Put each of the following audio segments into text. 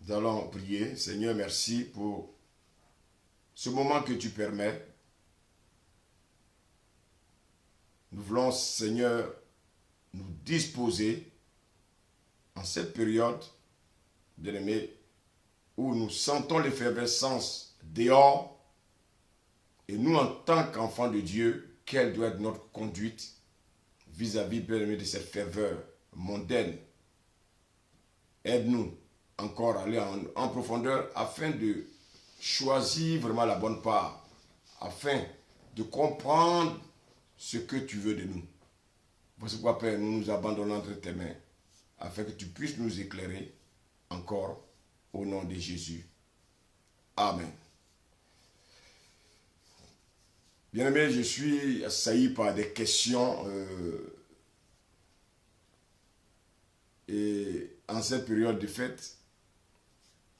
Nous allons prier. Seigneur, merci pour ce moment que tu permets. Nous voulons, Seigneur, nous disposer en cette période, bien-aimé, où nous sentons l'effervescence dehors, et nous, en tant qu'enfants de Dieu, quelle doit être notre conduite vis-à-vis, bien-aimé, de cette ferveur mondaine. Aide-nous encore à aller en profondeur afin de choisir vraiment la bonne part, afin de comprendre ce que tu veux de nous. Voici pourquoi, Père, nous nous abandonnons entre tes mains, afin que tu puisses nous éclairer encore au nom de Jésus. Amen. Bien-aimé, je suis assailli par des questions et en cette période de fête,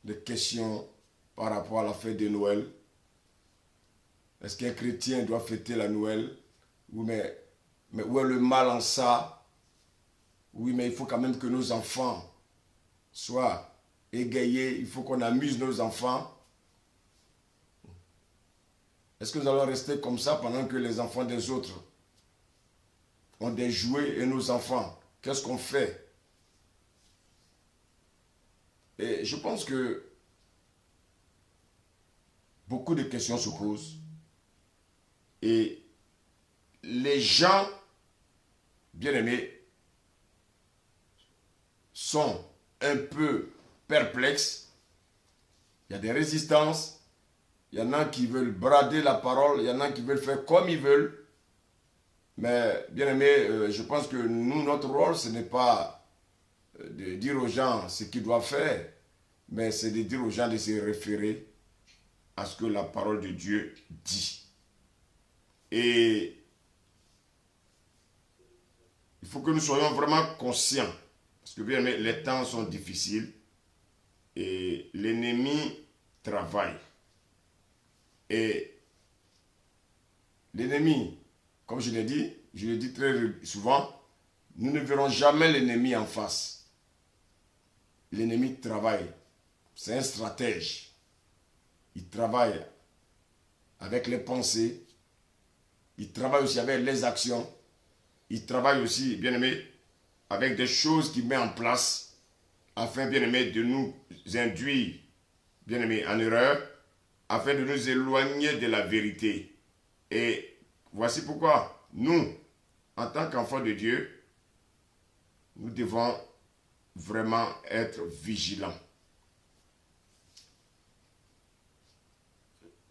des questions par rapport à la fête de Noël. Est-ce qu'un chrétien doit fêter la Noël? Oui, mais où est le mal en ça? Oui, mais il faut quand même que nos enfants soient égayés. Il faut qu'on amuse nos enfants. Est-ce que nous allons rester comme ça pendant que les enfants des autres ont des jouets et nos enfants? Qu'est-ce qu'on fait? Et je pense que beaucoup de questions se posent. Et les gens, bien-aimés, sont un peu perplexes. Il y a des résistances. Il y en a qui veulent brader la parole. Il y en a qui veulent faire comme ils veulent. Mais, bien-aimés, je pense que nous, notre rôle, ce n'est pas de dire aux gens ce qu'ils doivent faire, mais c'est de dire aux gens de se référer à ce que la parole de Dieu dit. Et il faut que nous soyons vraiment conscients, parce que bien, les temps sont difficiles et l'ennemi travaille. Et l'ennemi, comme je le dis très souvent, nous ne verrons jamais l'ennemi en face. L'ennemi travaille, c'est un stratège. Il travaille avec les pensées, il travaille aussi avec les actions, il travaille aussi, bien-aimé, avec des choses qu'il met en place afin, bien-aimé, de nous induire, bien-aimé, en erreur, afin de nous éloigner de la vérité. Et voici pourquoi nous, en tant qu'enfants de Dieu, nous devons vraiment être vigilants.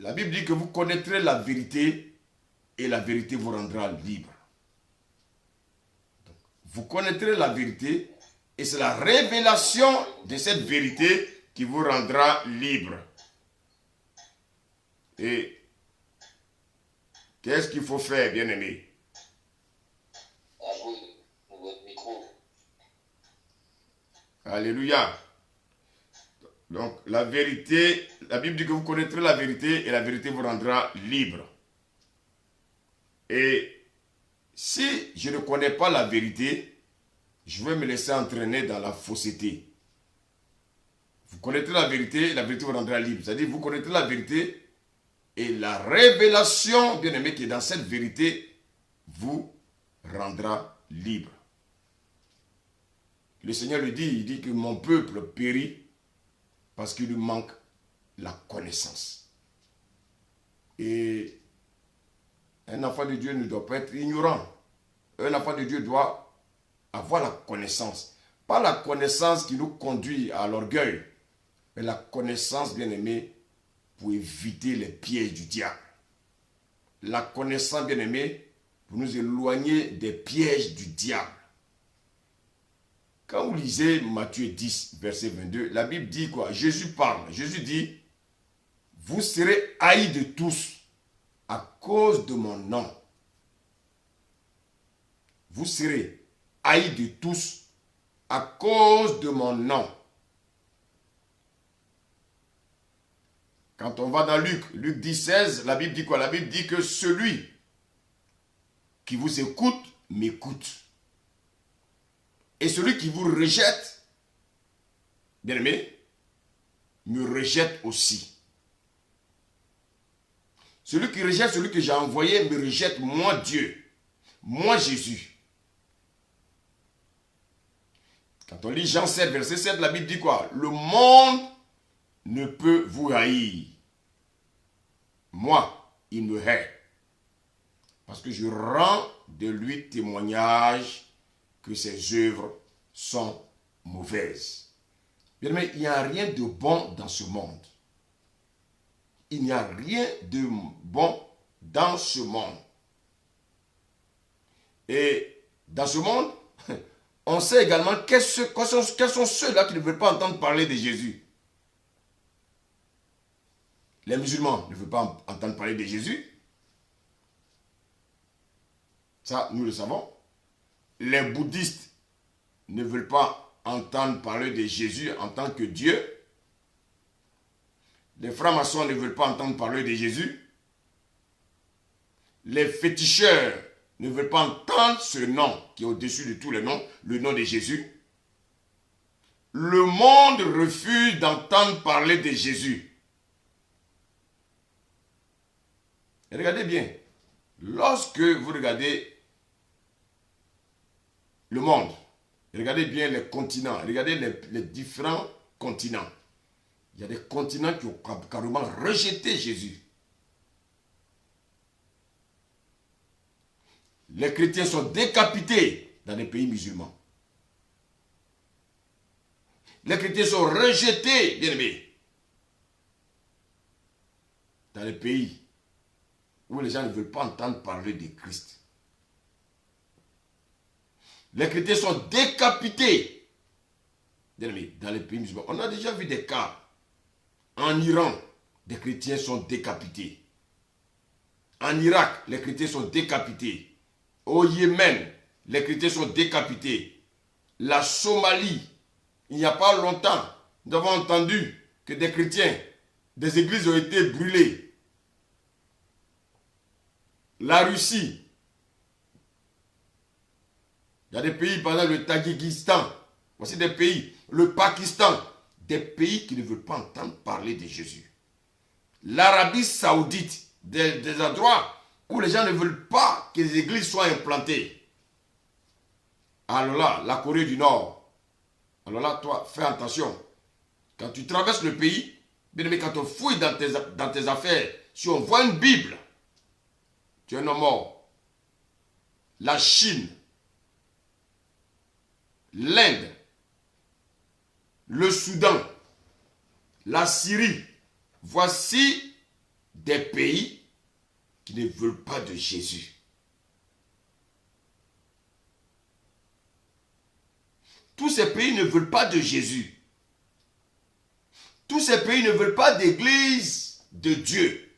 La Bible dit que vous connaîtrez la vérité et la vérité vous rendra libre. Donc, vous connaîtrez la vérité et c'est la révélation de cette vérité qui vous rendra libre. Et qu'est-ce qu'il faut faire, bien-aimé? Alléluia. Donc, la vérité, la Bible dit que vous connaîtrez la vérité et la vérité vous rendra libre. Et si je ne connais pas la vérité, je vais me laisser entraîner dans la fausseté. Vous connaîtrez la vérité et la vérité vous rendra libre. C'est-à-dire, vous connaîtrez la vérité et la révélation, bien-aimé, qui est dans cette vérité, vous rendra libre. Le Seigneur lui dit, il dit que mon peuple périt parce qu'il lui manque la connaissance. Et un enfant de Dieu ne doit pas être ignorant. Un enfant de Dieu doit avoir la connaissance. Pas la connaissance qui nous conduit à l'orgueil, mais la connaissance, bien-aimée, pour éviter les pièges du diable. La connaissance, bien-aimée, pour nous éloigner des pièges du diable. Quand vous lisez Matthieu 10, verset 22, la Bible dit quoi? Jésus parle. Jésus dit, vous serez haïs de tous à cause de mon nom. Vous serez haïs de tous à cause de mon nom. Quand on va dans Luc 10, 16, la Bible dit quoi? La Bible dit que celui qui vous écoute, m'écoute. Et celui qui vous rejette, bien-aimé, me rejette aussi. Celui qui rejette celui que j'ai envoyé me rejette moi Dieu, moi Jésus. Quand on lit Jean 7, verset 7, la Bible dit quoi? Le monde ne peut vous haïr. Moi, il me hait. Parce que je rends de lui témoignage que ses œuvres sont mauvaises. Bien aimé, il n'y a rien de bon dans ce monde. Il n'y a rien de bon dans ce monde. Et dans ce monde, on sait également quels sont ceux-là qui ne veulent pas entendre parler de Jésus. Les musulmans ne veulent pas entendre parler de Jésus. Ça, nous le savons. Les bouddhistes ne veulent pas entendre parler de Jésus en tant que Dieu. Les francs-maçons ne veulent pas entendre parler de Jésus. Les féticheurs ne veulent pas entendre ce nom qui est au-dessus de tous les noms, le nom de Jésus. Le monde refuse d'entendre parler de Jésus. Et regardez bien, lorsque vous regardez le monde, regardez bien les continents, regardez les différents continents. Il y a des continents qui ont carrément rejeté Jésus. Les chrétiens sont décapités dans les pays musulmans. Les chrétiens sont rejetés, bien aimés, dans les pays où les gens ne veulent pas entendre parler de Christ. Les chrétiens sont décapités, bien aimés, dans les pays musulmans. On a déjà vu des cas. En Iran, les chrétiens sont décapités. En Irak, les chrétiens sont décapités. Au Yémen, les chrétiens sont décapités. La Somalie, il n'y a pas longtemps, nous avons entendu que des chrétiens, des églises ont été brûlées. La Russie, il y a des pays, par exemple le Tadjikistan, voici des pays, le Pakistan, des pays qui ne veulent pas entendre parler de Jésus. L'Arabie Saoudite, des endroits où les gens ne veulent pas que les églises soient implantées. Alors là, la Corée du Nord, alors là, toi, fais attention. Quand tu traverses le pays, bien aimé, quand on fouille dans tes affaires, si on voit une Bible, tu es un homme mort. La Chine, l'Inde, le Soudan, la Syrie, voici des pays qui ne veulent pas de Jésus. Tous ces pays ne veulent pas de Jésus. Tous ces pays ne veulent pas d'église de Dieu.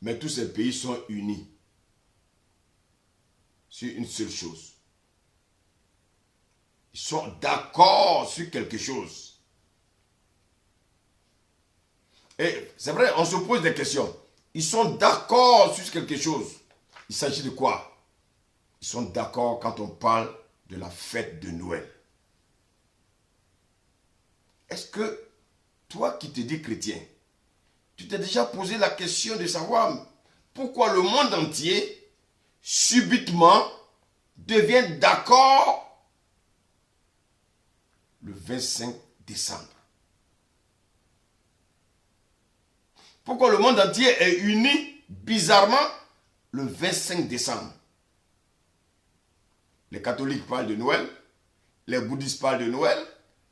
Mais tous ces pays sont unis sur une seule chose. Ils sont d'accord sur quelque chose. Et c'est vrai, on se pose des questions. Ils sont d'accord sur quelque chose. Il s'agit de quoi? Ils sont d'accord quand on parle de la fête de Noël. Est-ce que toi qui te dis chrétien, tu t'es déjà posé la question de savoir pourquoi le monde entier, subitement, devient d'accord le 25 décembre? Pourquoi le monde entier est uni bizarrement le 25 décembre? Les catholiques parlent de Noël, les bouddhistes parlent de Noël,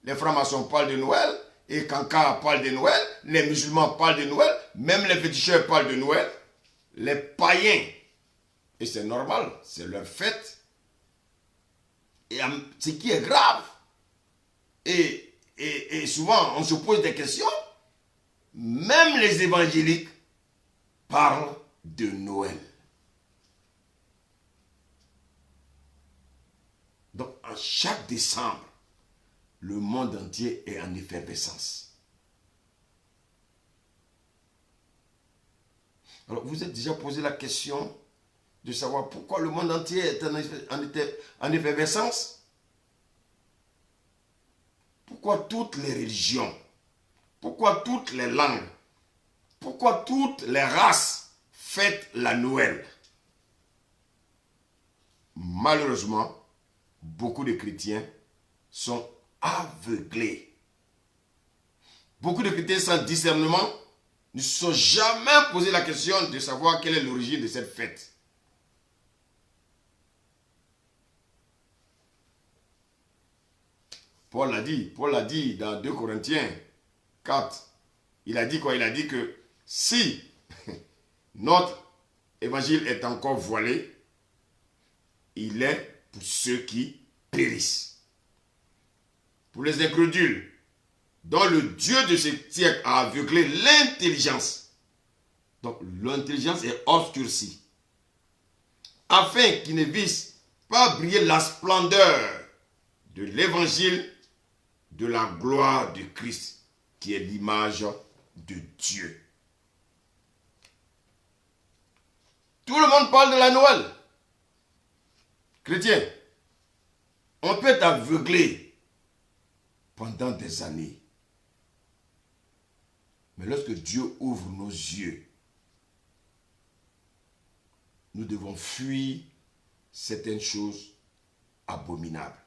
les francs-maçons parlent de Noël, et Kankara parle de Noël, les musulmans parlent de Noël, même les féticheurs parlent de Noël, les païens, et c'est normal, c'est leur fête. Et ce qui est grave, et souvent on se pose des questions, même les évangéliques parlent de Noël. Donc, en chaque décembre, le monde entier est en effervescence. Alors, vous êtes déjà posé la question de savoir pourquoi le monde entier est en effervescence. Pourquoi toutes les religions, pourquoi toutes les langues, pourquoi toutes les races fêtent la Noël. Malheureusement, beaucoup de chrétiens sont aveuglés. Beaucoup de chrétiens sans discernement ne se sont jamais posé la question de savoir quelle est l'origine de cette fête. Paul l'a dit dans 2 Corinthiens 4. Il a dit quoi? Il a dit que si notre évangile est encore voilé, il est pour ceux qui périssent. Pour les incrédules, dont le Dieu de ce siècle a aveuglé l'intelligence. Donc l'intelligence est obscurcie. Afin qu'ils ne vissent pas briller la splendeur de l'évangile de la gloire de Christ, qui est l'image de Dieu. Tout le monde parle de la Noël. Chrétien, on peut être aveuglé pendant des années. Mais lorsque Dieu ouvre nos yeux, nous devons fuir certaines choses abominables.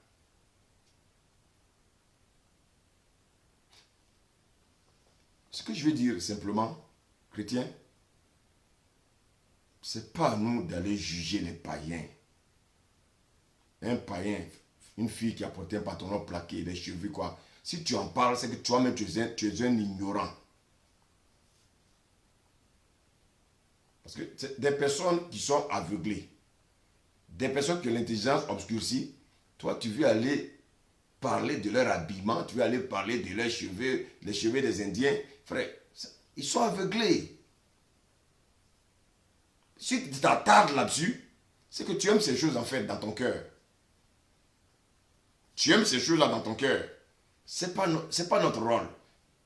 Ce que je veux dire simplement, chrétien, ce n'est pas à nous d'aller juger les païens. Un païen, une fille qui a porté un pantalon plaqué, des cheveux, quoi. Si tu en parles, c'est que toi-même tu es un ignorant. Parce que c'est des personnes qui sont aveuglées, des personnes qui ont l'intelligence obscurcie, toi tu veux aller parler de leur habillement, tu veux aller parler de leurs cheveux, les cheveux des Indiens. Frère, ils sont aveuglés. Si tu t'attardes là-dessus, c'est que tu aimes ces choses en fait dans ton cœur. Tu aimes ces choses-là dans ton cœur. Ce n'est pas notre rôle.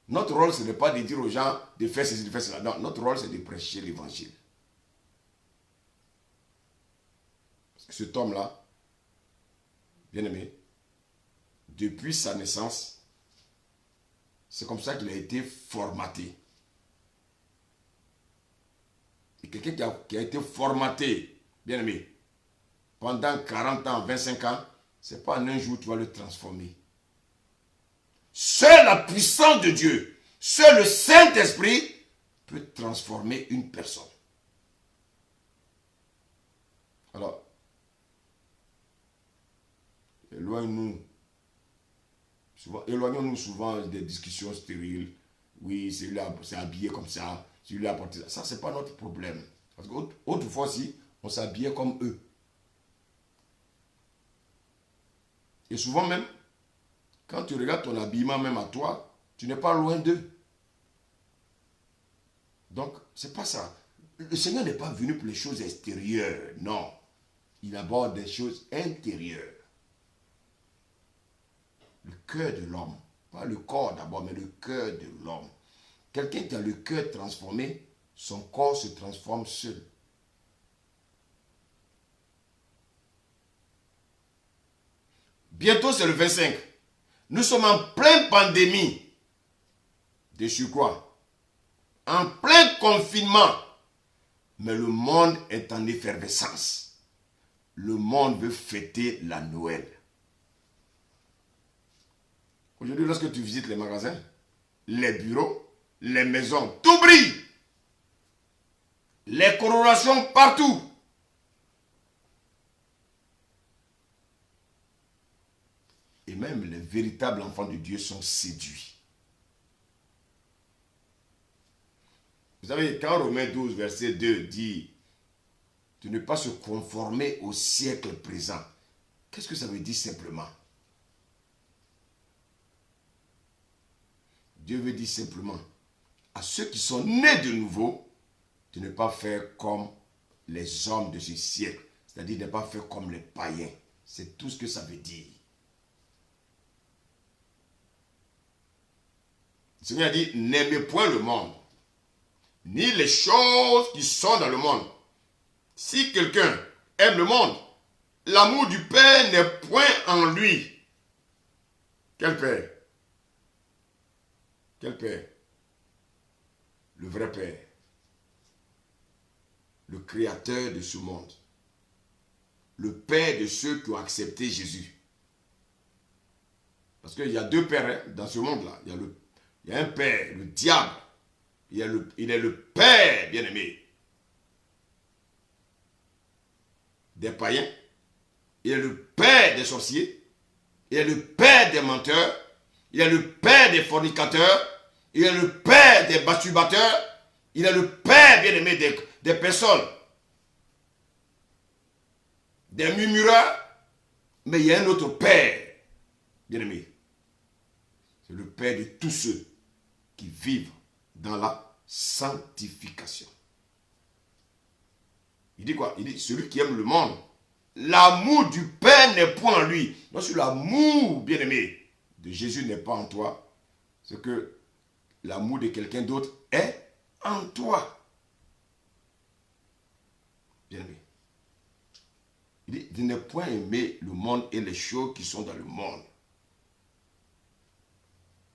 Notre rôle, ce n'est pas de dire aux gens de faire ceci, de faire cela. Non, notre rôle, c'est de prêcher l'évangile. Parce que cet homme-là, bien aimé, depuis sa naissance, c'est comme ça qu'il a été formaté. Et quelqu'un qui a été formaté, bien aimé, pendant 40 ans, 25 ans, ce n'est pas en un jour que tu vas le transformer. Seule la puissance de Dieu, seul le Saint-Esprit peut transformer une personne. Alors, éloignons-nous souvent des discussions stériles. Oui, celui-là s'est habillé comme ça, celui-là a porté ça. Ça, ce n'est pas notre problème. Parce qu'autrefois, si, on s'habillait comme eux. Et souvent même, quand tu regardes ton habillement même à toi, tu n'es pas loin d'eux. Donc, c'est pas ça. Le Seigneur n'est pas venu pour les choses extérieures, non. Il aborde des choses intérieures. Le cœur de l'homme. Pas le corps d'abord, mais le cœur de l'homme. Quelqu'un qui a le cœur transformé, son corps se transforme seul. Bientôt, c'est le 25. Nous sommes en pleine pandémie de surcroît. En plein confinement. Mais le monde est en effervescence. Le monde veut fêter la Noël. Aujourd'hui, lorsque tu visites les magasins, les bureaux, les maisons, tout brille. Les colorations partout. Et même les véritables enfants de Dieu sont séduits. Vous savez, quand Romains 12, verset 2 dit de ne pas se conformer au siècle présent, qu'est-ce que ça veut dire simplement? Dieu veut dire simplement à ceux qui sont nés de nouveau de ne pas faire comme les hommes de ce siècle, c'est-à-dire de ne pas faire comme les païens. C'est tout ce que ça veut dire. Le Seigneur a dit, n'aimez point le monde, ni les choses qui sont dans le monde. Si quelqu'un aime le monde, l'amour du Père n'est point en lui. Quel Père? Quel Père? Le vrai Père. Le créateur de ce monde. Le Père de ceux qui ont accepté Jésus. Parce qu'il y a deux pères hein, dans ce monde-là. Il y a un Père, le diable. Il est le Père, bien-aimé, des païens. Il est le Père des sorciers. Il est le Père des menteurs. Il est le Père des fornicateurs. Il est le Père des masturbateurs. Il est le Père, bien-aimé, des personnes, des murmureurs. Mais il y a un autre Père, bien-aimé. C'est le Père de tous ceux qui vivent dans la sanctification. Il dit quoi? Il dit, celui qui aime le monde, l'amour du Père n'est point en lui. Donc, si l'amour, bien-aimé, de Jésus n'est pas en toi, c'est que l'amour de quelqu'un d'autre est en toi. Bien-aimé. Il dit, je n'ai point aimé le monde et les choses qui sont dans le monde.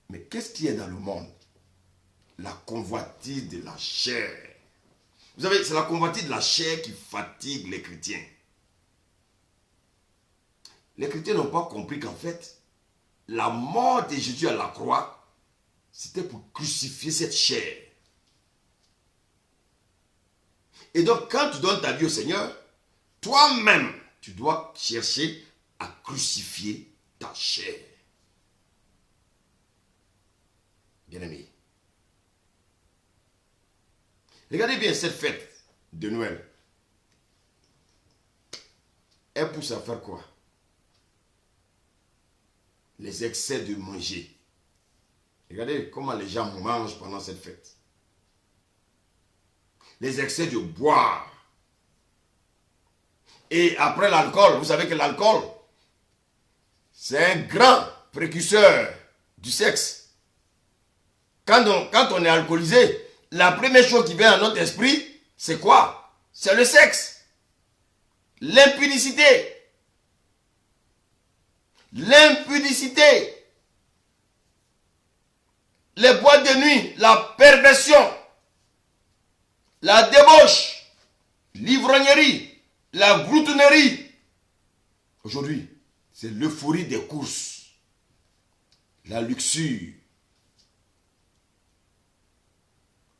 Mais qu'est-ce qui est dans le monde? La convoitise de la chair. Vous savez, c'est la convoitise de la chair qui fatigue les chrétiens. Les chrétiens n'ont pas compris qu'en fait, la mort de Jésus à la croix, c'était pour crucifier cette chair. Et donc, quand tu donnes ta vie au Seigneur, toi-même, tu dois chercher à crucifier ta chair. Bien-aimé. Regardez bien cette fête de Noël. Elle pousse à faire quoi? Les excès de manger. Regardez comment les gens mangent pendant cette fête. Les excès de boire. Et après l'alcool, vous savez que l'alcool, c'est un grand précurseur du sexe. Quand on est alcoolisé, la première chose qui vient à notre esprit, c'est quoi? C'est le sexe. L'impudicité. L'impudicité. Les boîtes de nuit, la perversion, la débauche, l'ivrognerie, la gloutonnerie. Aujourd'hui, c'est l'euphorie des courses, la luxure.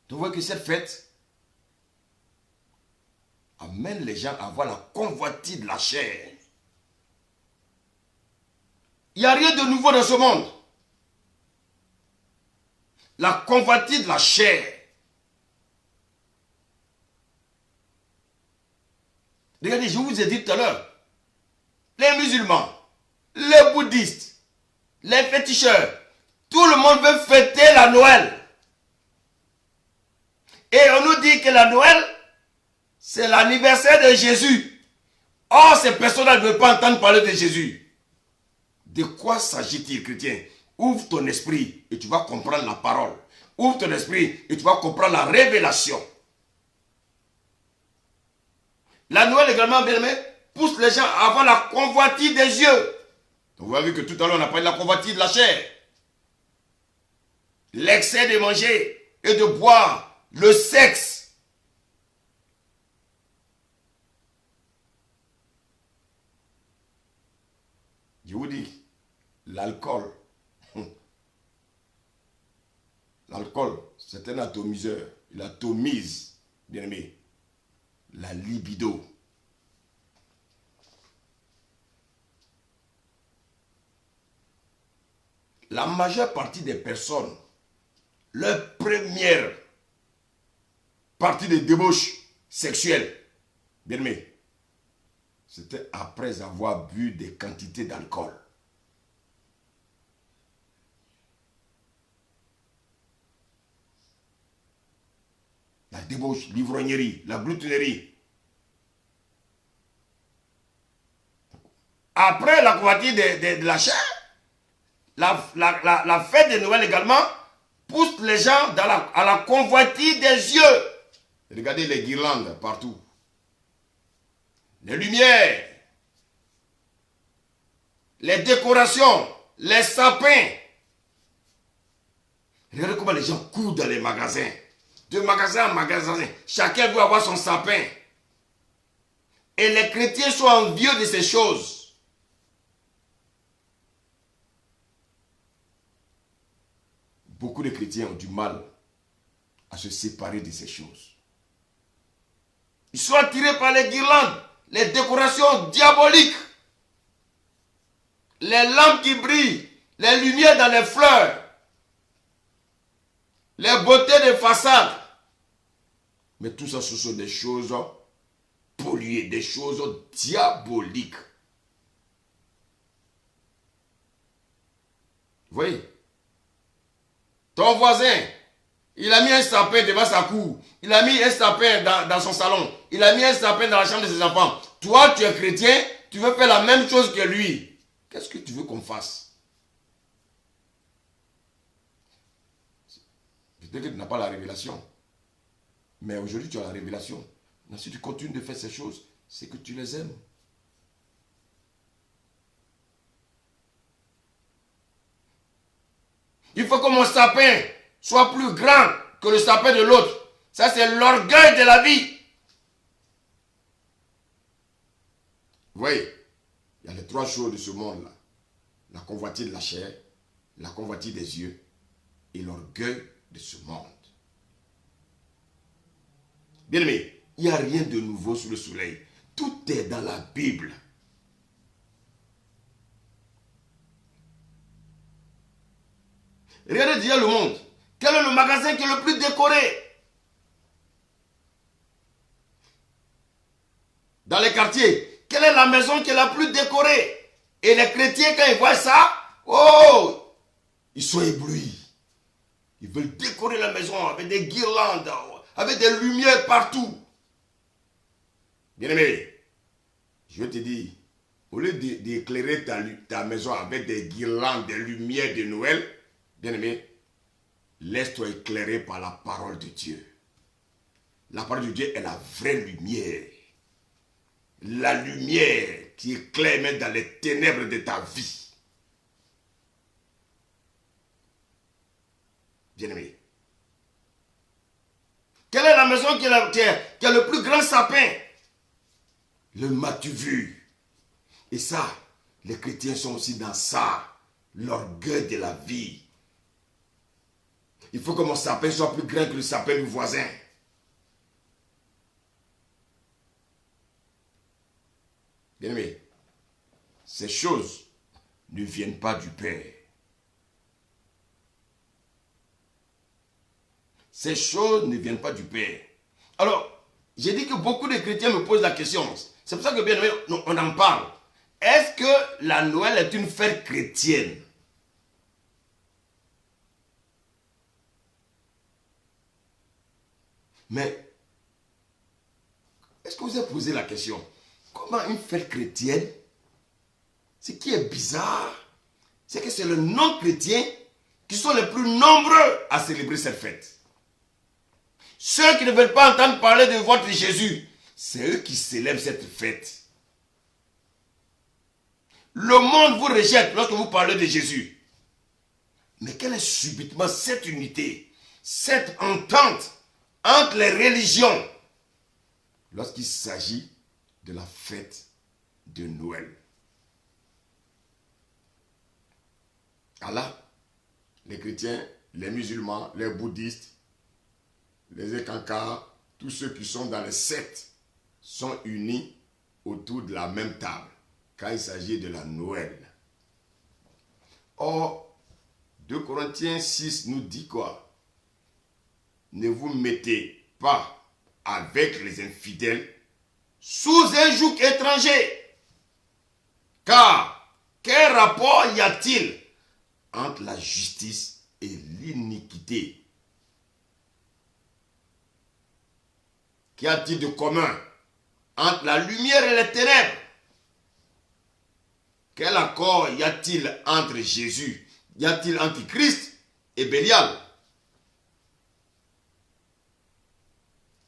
Donc, vous voyez que cette fête amène les gens à avoir la convoitise de la chair. Il n'y a rien de nouveau dans ce monde. La convoitise de la chair. Regardez, je vous ai dit tout à l'heure, les musulmans, les bouddhistes, les féticheurs, tout le monde veut fêter la Noël. Et on nous dit que la Noël, c'est l'anniversaire de Jésus. Or, ces personnes-là ne veulent pas entendre parler de Jésus. De quoi s'agit-il, chrétien? Ouvre ton esprit et tu vas comprendre la parole. Ouvre ton esprit et tu vas comprendre la révélation. La Noël également, bien aimé, pousse les gens à avoir la convoitise des yeux. Donc, vous avez vu que tout à l'heure, on a parlé de la convoitise de la chair. L'excès de manger et de boire. Le sexe. Je vous dis, l'alcool. L'alcool, c'est un atomiseur. Il atomise, bien aimé, la libido. La majeure partie des personnes, leur première partie de débauche sexuelle, bien aimé, c'était après avoir bu des quantités d'alcool. La débauche, l'ivrognerie, la gloutonnerie. Après la convoitise de la chair, la fête de Noël également pousse les gens à la convoitise des yeux. Regardez les guirlandes partout. les lumières, les décorations, les sapins. Regardez comment les gens courent dans les magasins. De magasin en magasin, chacun veut avoir son sapin. Et les chrétiens sont envieux de ces choses. Beaucoup de chrétiens ont du mal à se séparer de ces choses. Ils sont attirés par les guirlandes, les décorations diaboliques, les lampes qui brillent, les lumières dans les fleurs, les beautés des façades. Mais tout ça, ce sont des choses polluées, des choses diaboliques. Vous voyez? Ton voisin, il a mis un sapin devant sa cour. Il a mis un sapin dans son salon. Il a mis un sapin dans la chambre de ses enfants. Toi, tu es chrétien, tu veux faire la même chose que lui. Qu'est-ce que tu veux qu'on fasse? Peut-être que tu n'as pas la révélation. Mais aujourd'hui, tu as la révélation. Mais si tu continues de faire ces choses, c'est que tu les aimes. Il faut que mon sapin soit plus grand que le sapin de l'autre. Ça, c'est l'orgueil de la vie. Vous voyez, il y a les trois choses de ce monde-là. La convoitise de la chair, la convoitise des yeux et l'orgueil de ce monde. Bien aimé, il n'y a rien de nouveau sous le soleil. Tout est dans la Bible. Regardez déjà le monde. Quel est le magasin qui est le plus décoré? Dans les quartiers, quelle est la maison qui est la plus décorée? Et les chrétiens, quand ils voient ça, oh, ils sont éblouis. Ils veulent décorer la maison avec des guirlandes, avec des lumières partout. Bien-aimé, je te dis, au lieu d'éclairer ta maison avec des guirlandes, des lumières de Noël, bien-aimé, laisse-toi éclairer par la parole de Dieu. La parole de Dieu est la vraie lumière. La lumière qui éclaire même dans les ténèbres de ta vie. Bien-aimé. Quelle est la maison qui a le plus grand sapin? Le m'as-tu vu? Et ça, les chrétiens sont aussi dans ça. L'orgueil de la vie. Il faut que mon sapin soit plus grand que le sapin du voisin. Bien-aimé, ces choses ne viennent pas du Père. Ces choses ne viennent pas du Père. Alors, j'ai dit que beaucoup de chrétiens me posent la question. C'est pour ça que, bien aimé, on en parle. Est-ce que la Noël est une fête chrétienne? Mais, est-ce que vous avez posé la question? Comment une fête chrétienne? Ce qui est bizarre, c'est que c'est les non-chrétiens qui sont les plus nombreux à célébrer cette fête. Ceux qui ne veulent pas entendre parler de votre Jésus, c'est eux qui célèbrent cette fête. Le monde vous rejette lorsque vous parlez de Jésus. Mais quelle est subitement cette unité, cette entente entre les religions lorsqu'il s'agit de la fête de Noël? Allah, les chrétiens, les musulmans, les bouddhistes, les Ekankars, tous ceux qui sont dans les sectes sont unis autour de la même table quand il s'agit de la Noël. Or, 2 Corinthiens 6 nous dit quoi? Ne vous mettez pas avec les infidèles sous un joug étranger. Car, quel rapport y a-t-il entre la justice et l'iniquité? Qu'y a-t-il de commun entre la lumière et les ténèbres? Quel accord y a-t-il entre Jésus, y a-t-il entre Christ et Bélial?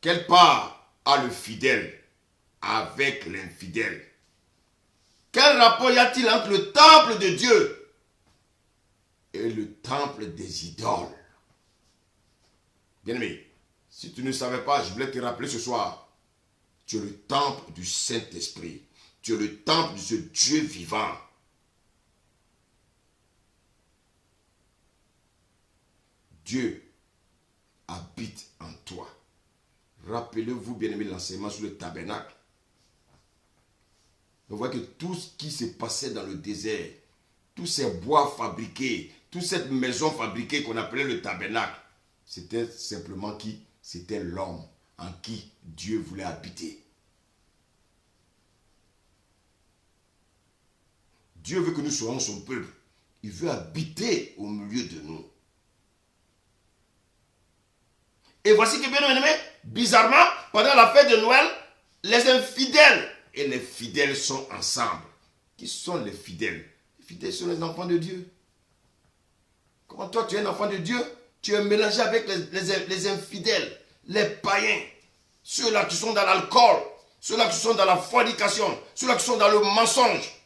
Quelle part a le fidèle avec l'infidèle. Quel rapport y a-t-il entre le temple de Dieu et le temple des idoles? Bien-aimé, si tu ne savais pas, je voulais te rappeler ce soir, tu es le temple du Saint-Esprit. Tu es le temple de ce Dieu vivant. Dieu habite en toi. Rappelez-vous, bien-aimé, l'enseignement sur le tabernacle. Vous voyez que tout ce qui se passait dans le désert, tous ces bois fabriqués, toute cette maison fabriquée qu'on appelait le tabernacle, c'était simplement qui? C'était l'homme en qui Dieu voulait habiter. Dieu veut que nous soyons son peuple. Il veut habiter au milieu de nous. Et voici que, bien aimé, bizarrement, pendant la fête de Noël, les infidèles et les fidèles sont ensemble. Qui sont les fidèles? Les fidèles sont les enfants de Dieu. Comment toi, tu es un enfant de Dieu? Tu es mélangé avec les infidèles, les païens, ceux-là qui sont dans l'alcool, ceux-là qui sont dans la fornication, ceux-là qui sont dans le mensonge.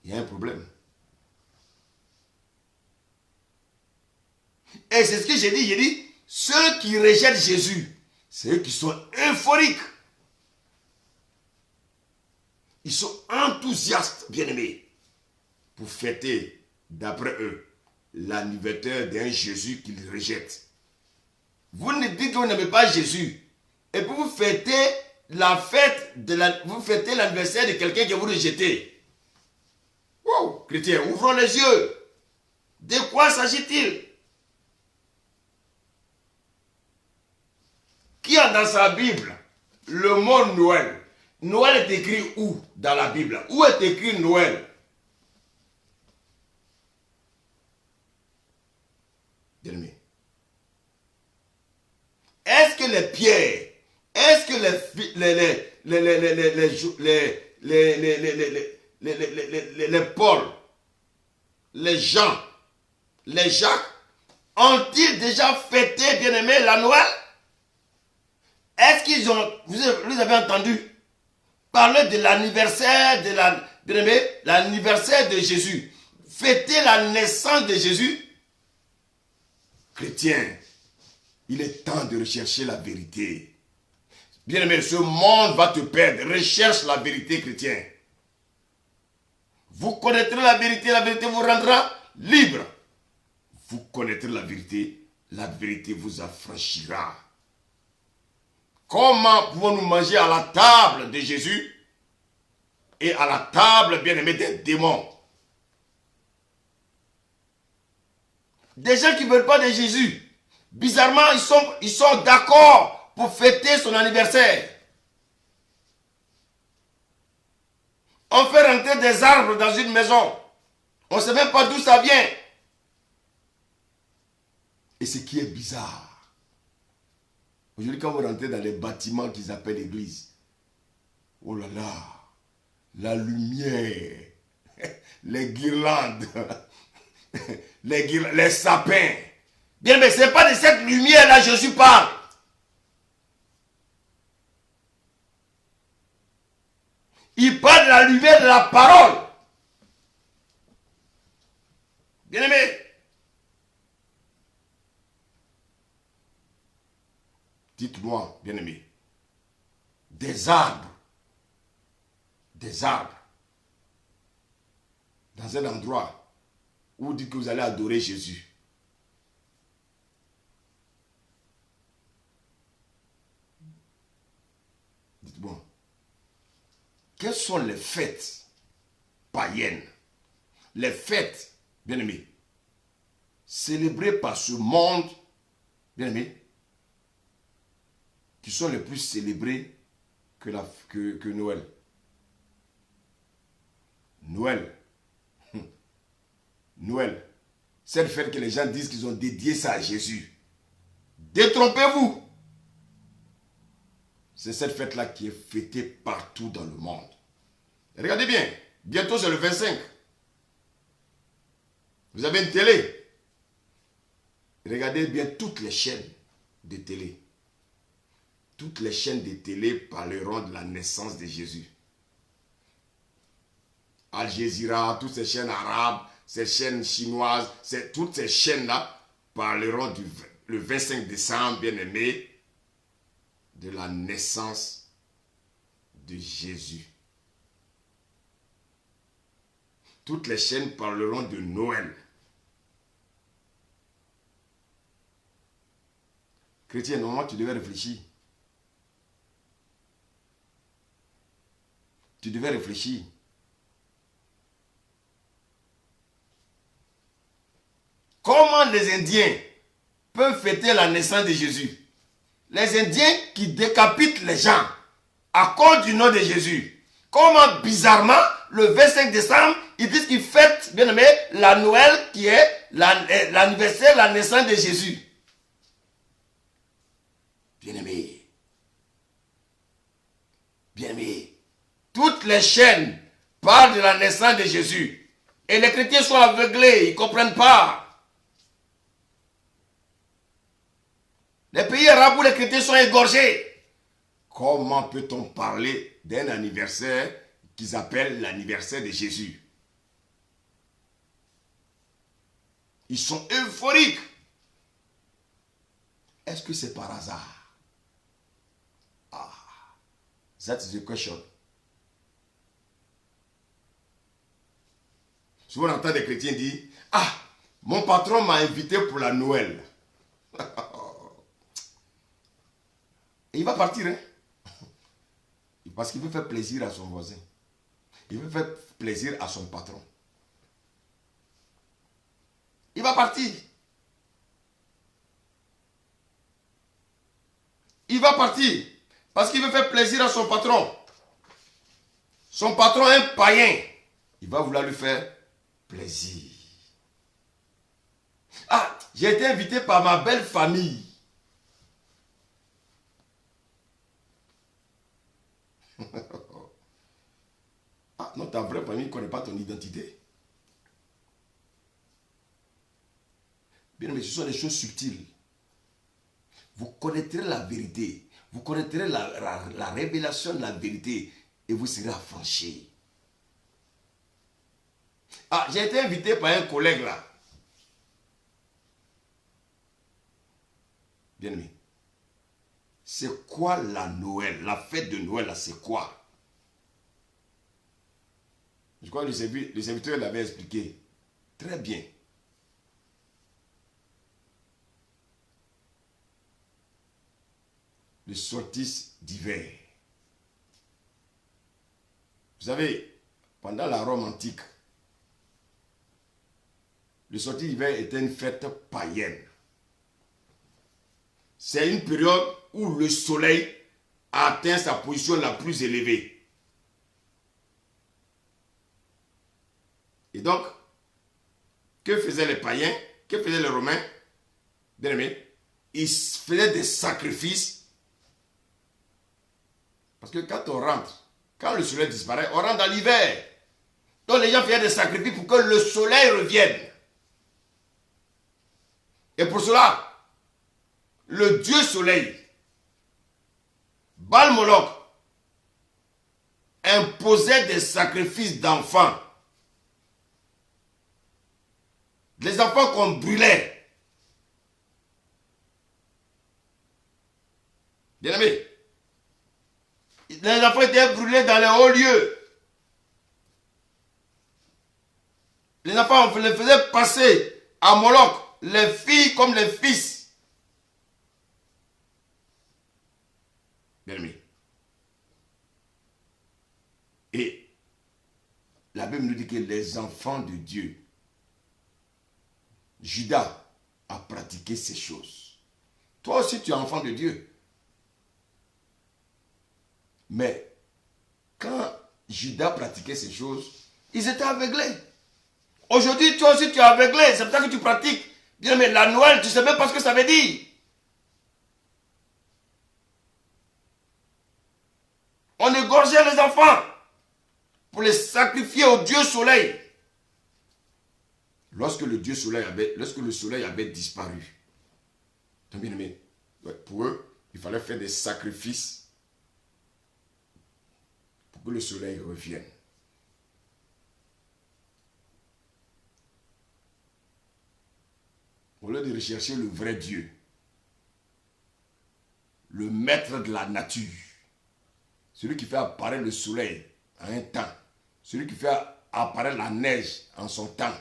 Il y a un problème. Et c'est ce que j'ai dit, ceux qui rejettent Jésus, c'est eux qui sont euphoriques. Ils sont enthousiastes, bien-aimés, pour fêter, d'après eux, l'anniversaire d'un Jésus qu'ils rejettent. Vous ne dites que vous n'aimez pas Jésus, et puis vous fêtez vous fêtez l'anniversaire de quelqu'un que vous rejetez. Wow, chrétiens, ouvrons les yeux. De quoi s'agit-il? Qui a dans sa Bible le mot Noël? Noël est écrit où dans la Bible? Où est écrit Noël? Bien-aimé. Est-ce que les pierres, est-ce que les Paul, les Jean, les Jacques, ont-ils déjà fêté, bien-aimé, la Noël? Est-ce qu'ils ont, vous avez entendu parler de l'anniversaire l'anniversaire de Jésus, fêter la naissance de Jésus? Chrétien, il est temps de rechercher la vérité. Bien-aimé, ce monde va te perdre. Recherche la vérité, chrétien. Vous connaîtrez la vérité vous rendra libre. Vous connaîtrez la vérité vous affranchira. Comment pouvons-nous manger à la table de Jésus et à la table, bien-aimé, des démons? Des gens qui ne veulent pas de Jésus, bizarrement, ils sont d'accord pour fêter son anniversaire. On fait rentrer des arbres dans une maison. On ne sait même pas d'où ça vient. Et ce qui est bizarre, aujourd'hui, quand vous rentrez dans les bâtiments qu'ils appellent l'église, oh là là, la lumière, les guirlandes, les sapins. Bien, mais ce n'est pas de cette lumière-là que Jésus parle. Il parle de la lumière de la parole. Bien aimé. Dites-moi, bien aimé. Des arbres. Dans un endroit où vous dites que vous allez adorer Jésus. Dites-moi. Quelles sont les fêtes païennes, les fêtes, bien-aimés, célébrées par ce monde, bien-aimés, qui sont les plus célébrées que Noël? Noël, cette fête que les gens disent qu'ils ont dédié ça à Jésus. Détrompez-vous. C'est cette fête-là qui est fêtée partout dans le monde. Et regardez bien, bientôt c'est le 25. Vous avez une télé. Regardez bien toutes les chaînes de télé. Toutes les chaînes de télé parleront de la naissance de Jésus. Al Jazeera, toutes ces chaînes arabes, ces chaînes chinoises, toutes ces chaînes-là parleront le 25 décembre, bien aimé, de la naissance de Jésus. Toutes les chaînes parleront de Noël. Chrétien, normalement, tu devais réfléchir. Tu devais réfléchir. Comment les Indiens peuvent fêter la naissance de Jésus? Les Indiens qui décapitent les gens à cause du nom de Jésus. Comment bizarrement, le 25 décembre, ils disent qu'ils fêtent, bien aimé, la Noël qui est l'anniversaire de la naissance de Jésus. Bien aimé. Bien aimé. Toutes les chaînes parlent de la naissance de Jésus. Et les chrétiens sont aveuglés, ils ne comprennent pas. Les pays arabes où les chrétiens sont égorgés. Comment peut-on parler d'un anniversaire qu'ils appellent l'anniversaire de Jésus? Ils sont euphoriques. Est-ce que c'est par hasard? Ah, that's the question. Souvent on entend des chrétiens dire, ah, mon patron m'a invité pour la Noël. Et il va partir, hein? Parce qu'il veut faire plaisir à son voisin. Il veut faire plaisir à son patron. Il va partir. Il va partir. Parce qu'il veut faire plaisir à son patron. Son patron est un païen. Il va vouloir lui faire plaisir. Ah, j'ai été invité par ma belle famille. Ah non, ta vraie famille ne connaît pas ton identité. Bien, mais ce sont des choses subtiles. Vous connaîtrez la vérité. Vous connaîtrez la révélation de la vérité et vous serez affranchis. Ah, j'ai été invité par un collègue là. Bien aimé. C'est quoi la Noël? La fête de Noël là, c'est quoi? Je crois que le serviteur l'avait expliqué. Très bien. Le solstice d'hiver. Vous savez, pendant la Rome antique, le solstice d'hiver était une fête païenne. C'est une période où le soleil atteint sa position la plus élevée. Et donc, que faisaient les païens? Que faisaient les Romains? Bien aimé, ils faisaient des sacrifices. Parce que quand on rentre, quand le soleil disparaît, on rentre dans l'hiver. Donc les gens faisaient des sacrifices pour que le soleil revienne. Et pour cela, le dieu soleil, Baal Moloch, imposait des sacrifices d'enfants. Les enfants qu'on brûlait. Bien aimé, les enfants étaient brûlés dans les hauts lieux. Les enfants, on les faisait passer à Moloch, les filles comme les fils. Bien aimé. Et la Bible nous dit que les enfants de Dieu, Judas a pratiqué ces choses. Toi aussi tu es enfant de Dieu. Mais quand Judas pratiquait ces choses, ils étaient aveuglés. Aujourd'hui, toi aussi tu es aveuglé. C'est pour ça que tu pratiques. Bien, mais la Noël, tu ne sais même pas ce que ça veut dire. On égorgeait les enfants pour les sacrifier au Dieu soleil. Lorsque le soleil avait disparu, Donc, bien aimé, pour eux, il fallait faire des sacrifices pour que le soleil revienne. Au lieu de rechercher le vrai Dieu, le maître de la nature, celui qui fait apparaître le soleil en un temps, celui qui fait apparaître la neige en son temps,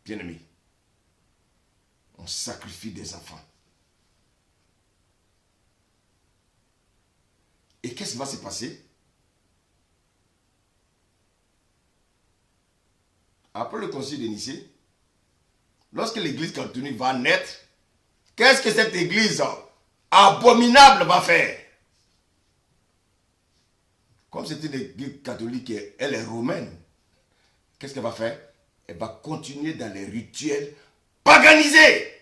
bien aimé, on sacrifie des enfants. Et qu'est-ce qui va se passer? Après le concile de Nicée, lorsque l'église catholique va naître, qu'est-ce que cette église abominable va faire? Comme c'est une église catholique, elle est romaine, qu'est-ce qu'elle va faire? Elle va continuer dans les rituels paganisés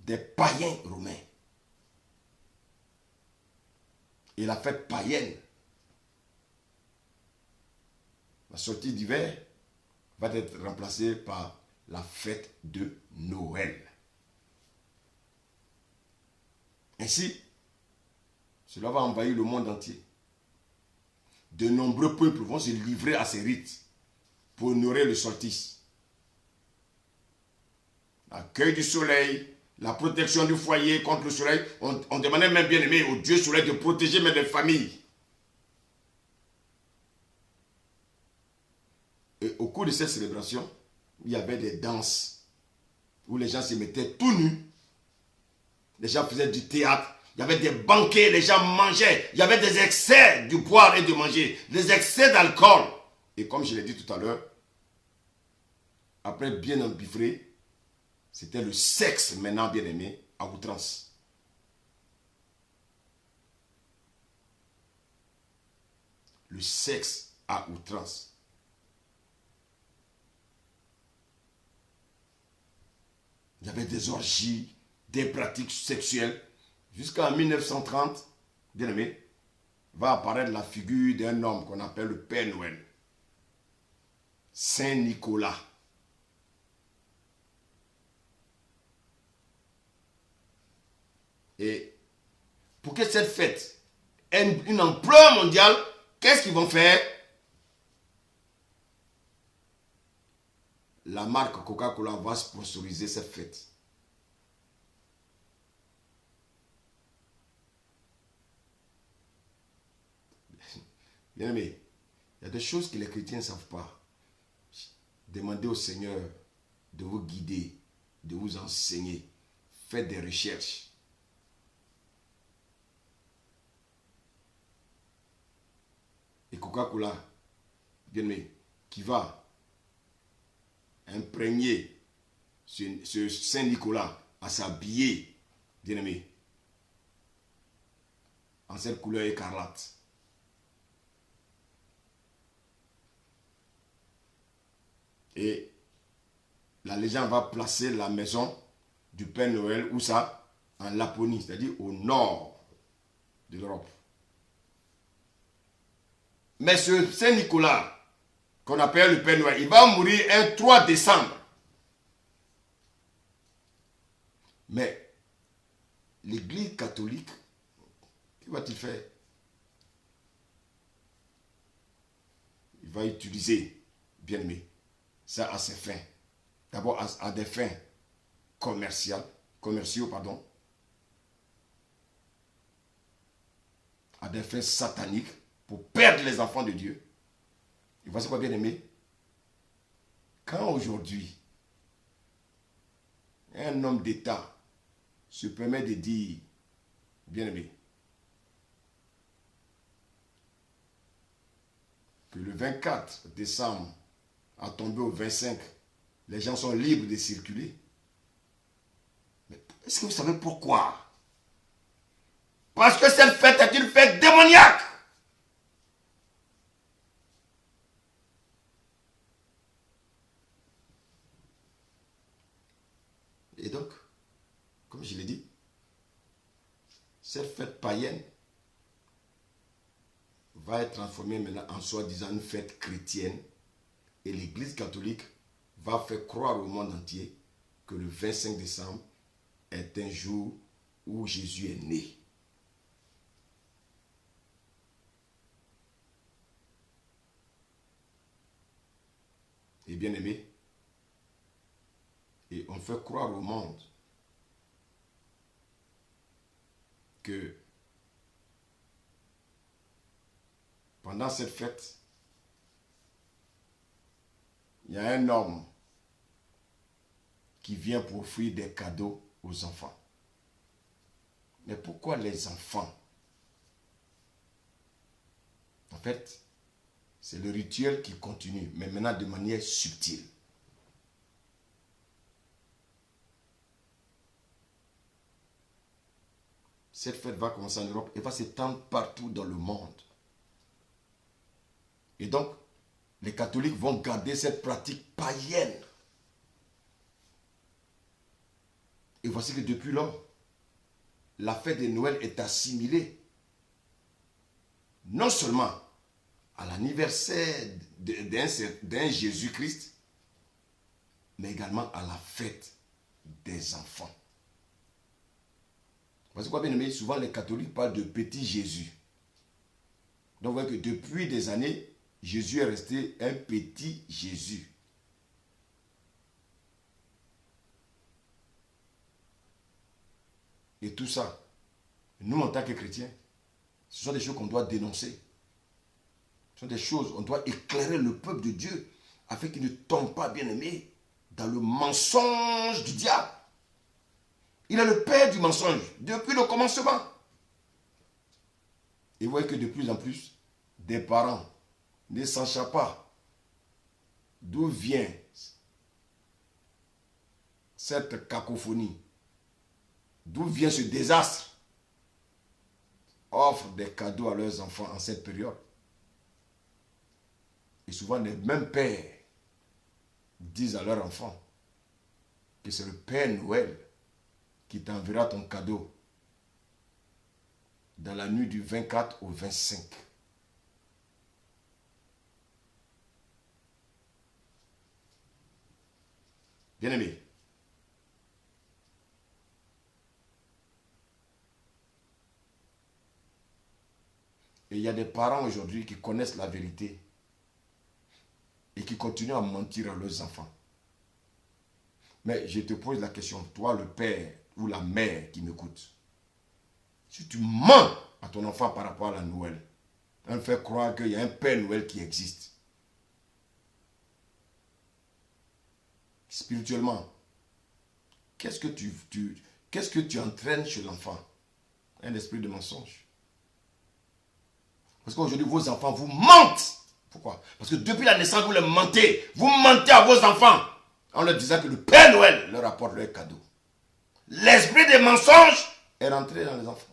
des païens romains. Et la fête païenne, la sortie d'hiver, va être remplacée par la fête de Noël. Ainsi, cela va envahir le monde entier. De nombreux peuples vont se livrer à ces rites pour honorer le solstice. L'accueil du soleil, la protection du foyer contre le soleil. On demandait même, bien aimé, au Dieu soleil de protéger même les familles. Et au cours de cette célébration, il y avait des danses où les gens se mettaient tout nus. Les gens faisaient du théâtre. Il y avait des banquets, les gens mangeaient. Il y avait des excès de boire et de manger. Des excès d'alcool. Et comme je l'ai dit tout à l'heure, après bien empiffré, c'était le sexe maintenant bien aimé à outrance. Le sexe à outrance. Il y avait des orgies, des pratiques sexuelles. Jusqu'en 1930, bien aimé, va apparaître la figure d'un homme qu'on appelle le Père Noël. Saint Nicolas. Et pour que cette fête ait une ampleur mondiale, qu'est-ce qu'ils vont faire? La marque Coca-Cola va sponsoriser cette fête. Bien aimé, il y a des choses que les chrétiens ne savent pas. Demandez au Seigneur de vous guider, de vous enseigner. Faites des recherches. Et Coca-Cola, bien aimé, qui va imprégner ce Saint-Nicolas à s'habiller, bien aimé, en cette couleur écarlate. Et la légende va placer la maison du Père Noël, où ça? En Laponie, c'est-à-dire au nord de l'Europe. Mais ce Saint-Nicolas, qu'on appelle le Père Noël, il va mourir un 3 décembre. Mais l'Église catholique, que va-t-il faire? Il va utiliser, bien aimé, ça à ses fins. D'abord à des fins commerciaux, à des fins sataniques, pour perdre les enfants de Dieu. Et voici quoi, bien aimé? Quand aujourd'hui, un homme d'État se permet de dire, bien aimé, que le 24 décembre a tombé au 25, les gens sont libres de circuler. Mais est-ce que vous savez pourquoi? Parce que cette fête est une fête démoniaque. Et donc, comme je l'ai dit, cette fête païenne va être transformée maintenant en soi-disant une fête chrétienne. Et l'Église catholique va faire croire au monde entier que le 25 décembre est un jour où Jésus est né. Et bien aimé, et on fait croire au monde que pendant cette fête, il y a un homme qui vient pour offrir des cadeaux aux enfants. Mais pourquoi les enfants? En fait, c'est le rituel qui continue, mais maintenant de manière subtile. Cette fête va commencer en Europe et va s'étendre partout dans le monde. Et donc, les catholiques vont garder cette pratique païenne. Et voici que depuis lors, la fête de Noël est assimilée non seulement à l'anniversaire d'un Jésus-Christ, mais également à la fête des enfants. Parce que quoi, bien aimé, souvent les catholiques parlent de petit Jésus. Donc vous voyez que depuis des années, Jésus est resté un petit Jésus. Et tout ça, nous en tant que chrétiens, ce sont des choses qu'on doit dénoncer. Ce sont des choses, on doit éclairer le peuple de Dieu afin qu'il ne tombe pas, bien aimé, dans le mensonge du diable. Il est le père du mensonge depuis le commencement. Et vous voyez que de plus en plus, des parents ne sachant pas d'où vient cette cacophonie, d'où vient ce désastre, offrent des cadeaux à leurs enfants en cette période. Et souvent les mêmes pères disent à leurs enfants que c'est le Père Noël qui t'enverra ton cadeau dans la nuit du 24 au 25. Bien-aimés, et il y a des parents aujourd'hui qui connaissent la vérité et qui continuent à mentir à leurs enfants. Mais je te pose la question, toi le père ou la mère qui m'écoute, si tu mens à ton enfant par rapport à la Noël, on le fait croire qu'il y a un Père Noël qui existe. Spirituellement, qu'est-ce que tu entraînes chez l'enfant? Un esprit de mensonge. Parce qu'aujourd'hui, vos enfants vous mentent. Pourquoi? Parce que depuis la naissance, vous les mentez. Vous mentez à vos enfants en leur disant que le Père Noël leur apporte leurs cadeaux. L'esprit des mensonges est rentré dans les enfants.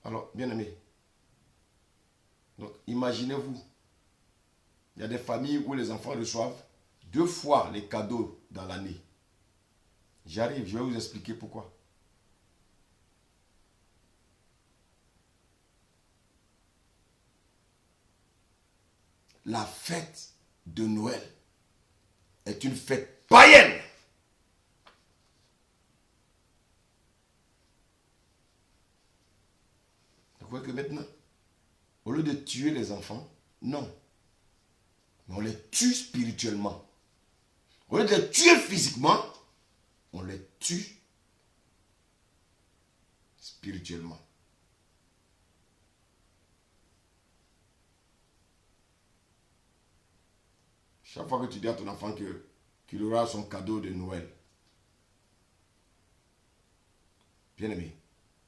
Alors, bien aimé, donc imaginez-vous, il y a des familles où les enfants reçoivent 2 fois les cadeaux dans l'année. J'arrive, je vais vous expliquer pourquoi. La fête de Noël est une fête païenne. Vous voyez que maintenant, au lieu de tuer les enfants, non. Mais on les tue spirituellement. Au lieu de les tuer physiquement, on les tue spirituellement. Chaque fois que tu dis à ton enfant qu'il aura son cadeau de Noël, bien aimé,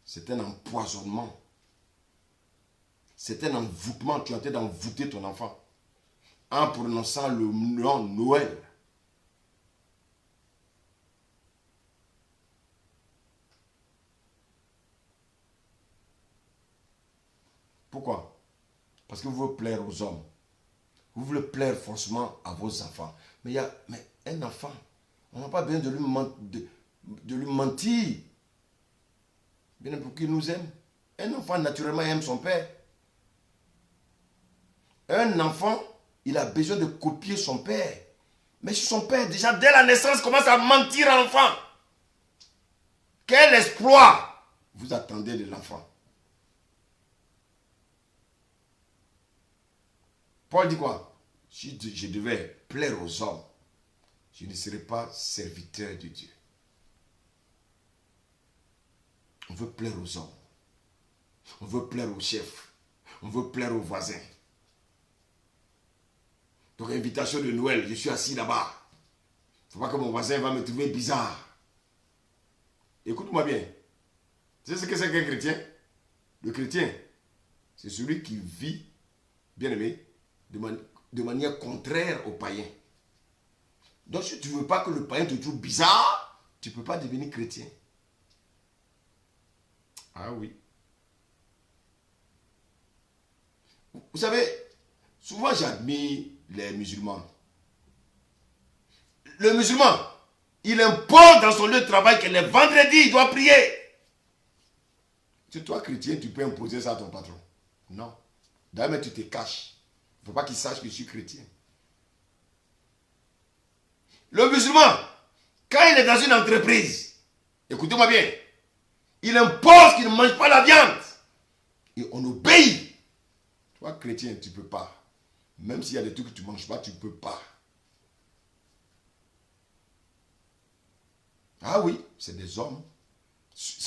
c'est un empoisonnement. C'est un envoûtement. Tu es en train d'envoûter ton enfant en prononçant le nom Noël. Pourquoi? Parce que vous voulez plaire aux hommes. Vous voulez plaire forcément à vos enfants. Mais un enfant, on n'a pas besoin de lui mentir. Bien pour qu'il nous aime. Un enfant naturellement aime son père. Un enfant, il a besoin de copier son père. Mais si son père, déjà dès la naissance, commence à mentir à l'enfant, quel exploit vous attendez de l'enfant? Paul dit quoi? Si je devais plaire aux hommes, je ne serais pas serviteur de Dieu. On veut plaire aux hommes. On veut plaire au chef. On veut plaire aux voisins. Donc, invitation de Noël, je suis assis là-bas. Il ne faut pas que mon voisin va me trouver bizarre. Écoute-moi bien. Tu sais ce que c'est qu'un chrétien? Le chrétien, c'est celui qui vit, bien aimé, de manière contraire au païen. Donc, si tu ne veux pas que le païen te trouve bizarre, tu ne peux pas devenir chrétien. Ah oui. Vous savez, souvent j'admire les musulmans. Le musulman, il impose dans son lieu de travail que les vendredis, il doit prier. Si toi, chrétien, tu peux imposer ça à ton patron? Non. D'ailleurs, tu te caches. Il ne faut pas qu'il sache que je suis chrétien. Le musulman, quand il est dans une entreprise, écoutez-moi bien, il impose qu'il ne mange pas la viande. Et on obéit. Toi, chrétien, tu ne peux pas. Même s'il y a des trucs que tu ne manges pas, tu ne peux pas. Ah oui, c'est des hommes.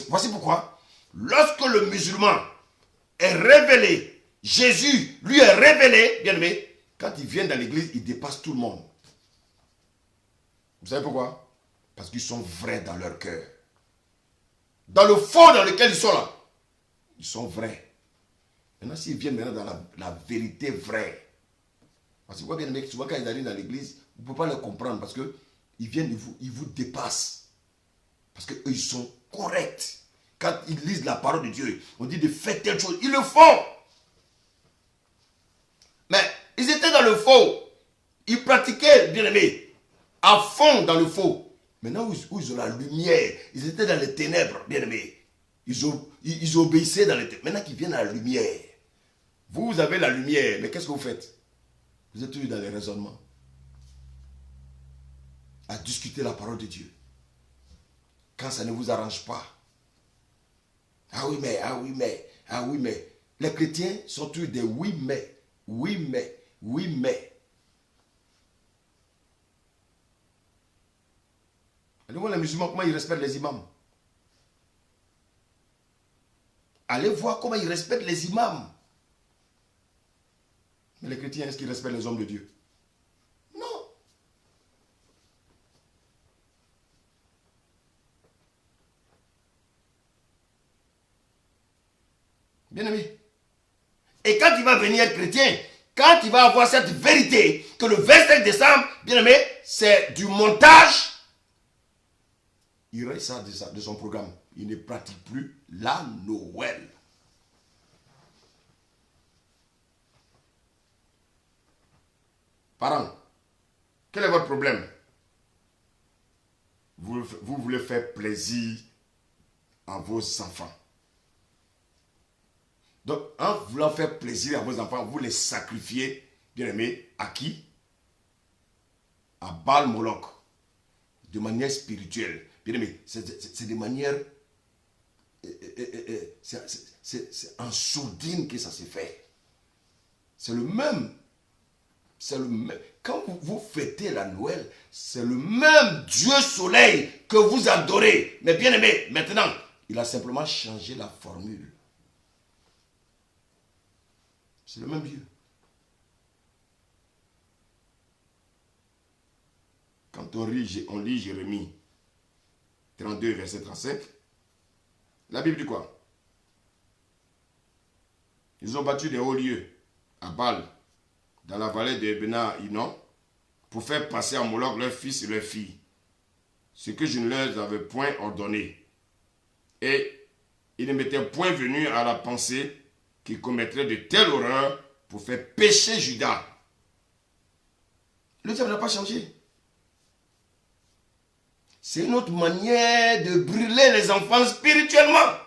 Voici pourquoi. Lorsque le musulman est révélé, Jésus lui est révélé, bien aimé, quand il vient dans l'église, il dépasse tout le monde. Vous savez pourquoi? Parce qu'ils sont vrais dans leur cœur. Dans le fond dans lequel ils sont là, ils sont vrais. Maintenant, s'ils viennent maintenant dans la vérité vraie, parce que vous voyez bien, souvent quand ils arrivent dans l'église, vous ne pouvez pas les comprendre parce qu'ils viennent, ils vous dépassent. Parce qu'eux, ils sont corrects. Quand ils lisent la parole de Dieu, on dit de faire telle chose, ils le font. Mais ils étaient dans le faux. Ils pratiquaient, bien aimé, à fond dans le faux. Maintenant où ils ont la lumière, ils étaient dans les ténèbres, bien aimé. Ils obéissaient dans les ténèbres. Maintenant qu'ils viennent à la lumière, vous avez la lumière, mais qu'est-ce que vous faites? Vous êtes toujours dans les raisonnements. À discuter la parole de Dieu. Quand ça ne vous arrange pas. Ah oui mais, ah oui mais, ah oui mais. Les chrétiens sont toujours des oui mais, oui mais, oui mais. Allez voir les musulmans, comment ils respectent les imams. Allez voir comment ils respectent les imams. Mais les chrétiens, est-ce qu'ils respectent les hommes de Dieu? Non. Bien aimé. Et quand il va venir être chrétien, quand il va avoir cette vérité, que le 25 décembre, bien aimé, c'est du montage, il reste ça de son programme. Il ne pratique plus la Noël. Parents, quel est votre problème? Vous voulez faire plaisir à vos enfants. Donc, en voulant faire plaisir à vos enfants, vous les sacrifiez, bien aimé, à qui? À Baal Moloch. De manière spirituelle. Bien aimé, c'est de manière... c'est en sourdine que ça se fait. C'est le même. C'est le même. Quand vous fêtez la Noël, c'est le même Dieu soleil que vous adorez. Mais bien aimé, maintenant, il a simplement changé la formule. C'est le même Dieu. Quand on lit Jérémie 32, verset 35, la Bible dit quoi? Ils ont battu des hauts lieux à Baal, dans la vallée de Bena-Inon, pour faire passer à Moloch leurs fils et leurs filles, ce que je ne leur avais point ordonné. Et il ne m'était point venu à la pensée qu'ils commettraient de telles horreurs pour faire pécher Judas. Le diable n'a pas changé. C'est une autre manière de brûler les enfants spirituellement.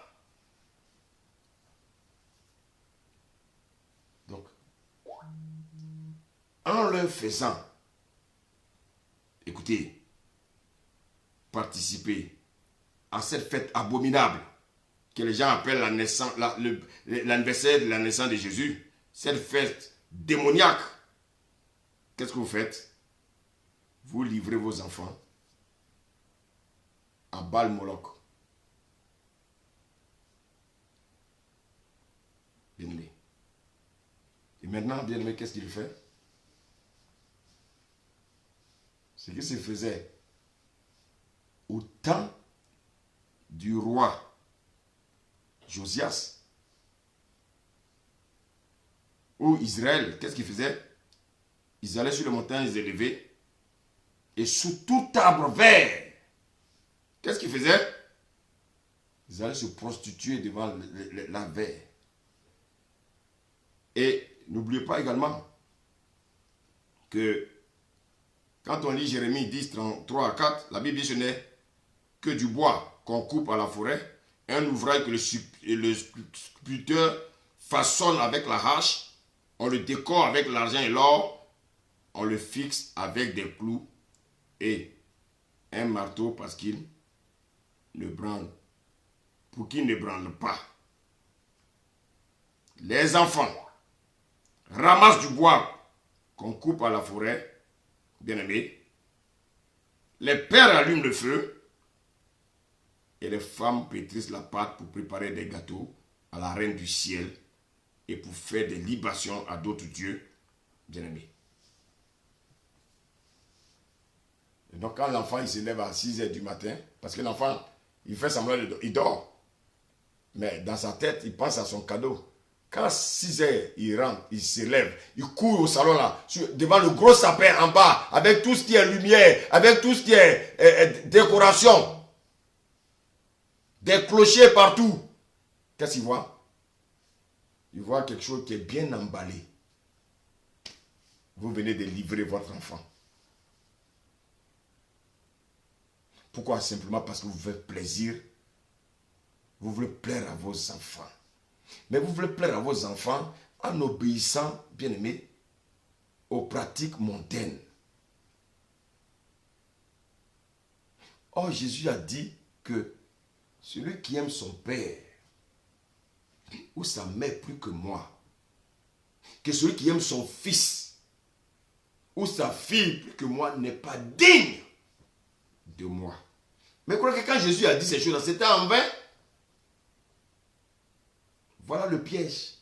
Donc, en leur faisant, écoutez, participer à cette fête abominable que les gens appellent l'anniversaire de la naissance de Jésus, cette fête démoniaque, qu'est-ce que vous faites? Vous livrez vos enfants à Baal Moloch. Bien-aimé. Et maintenant, bien-aimé, qu'est-ce qu'il fait? Ce qui se faisait au temps du roi Josias, ou Israël, qu'est-ce qu'ils faisaient? Ils allaient sur les montagnes élevées et sous tout arbre vert, qu'est-ce qu'ils faisaient? Ils allaient se prostituer devant la verre. Et n'oubliez pas également que quand on lit Jérémie 10, 33 à 4, la Bible dit ce n'est que du bois qu'on coupe à la forêt, un ouvrage que le sculpteur façonne avec la hache, on le décore avec l'argent et l'or, on le fixe avec des clous et un marteau parce qu'il ne branle, pour qu'il ne branle pas. Les enfants ramassent du bois qu'on coupe à la forêt, bien-aimés. Les pères allument le feu et les femmes pétrissent la pâte pour préparer des gâteaux à la reine du ciel et pour faire des libations à d'autres dieux, bien-aimés. Et donc quand l'enfant il se lève à 6 h du matin, parce que l'enfant il fait semblant, il dort, mais dans sa tête il pense à son cadeau. Quand 6 h il rentre, il se lève, il court au salon là, devant le gros sapin en bas, avec tout ce qui est lumière, avec tout ce qui est décoration, des clochers partout. Qu'est-ce qu'il voit? Il voit quelque chose qui est bien emballé. Vous venez de livrer votre enfant. Pourquoi? Simplement parce que vous faites plaisir. Vous voulez plaire à vos enfants. Mais vous voulez plaire à vos enfants en obéissant, bien aimé, aux pratiques mondaines. Or, Jésus a dit que celui qui aime son père ou sa mère plus que moi, que celui qui aime son fils ou sa fille plus que moi n'est pas digne de moi. Mais croyez que quand Jésus a dit ces choses-là, c'était en vain. Voilà le piège.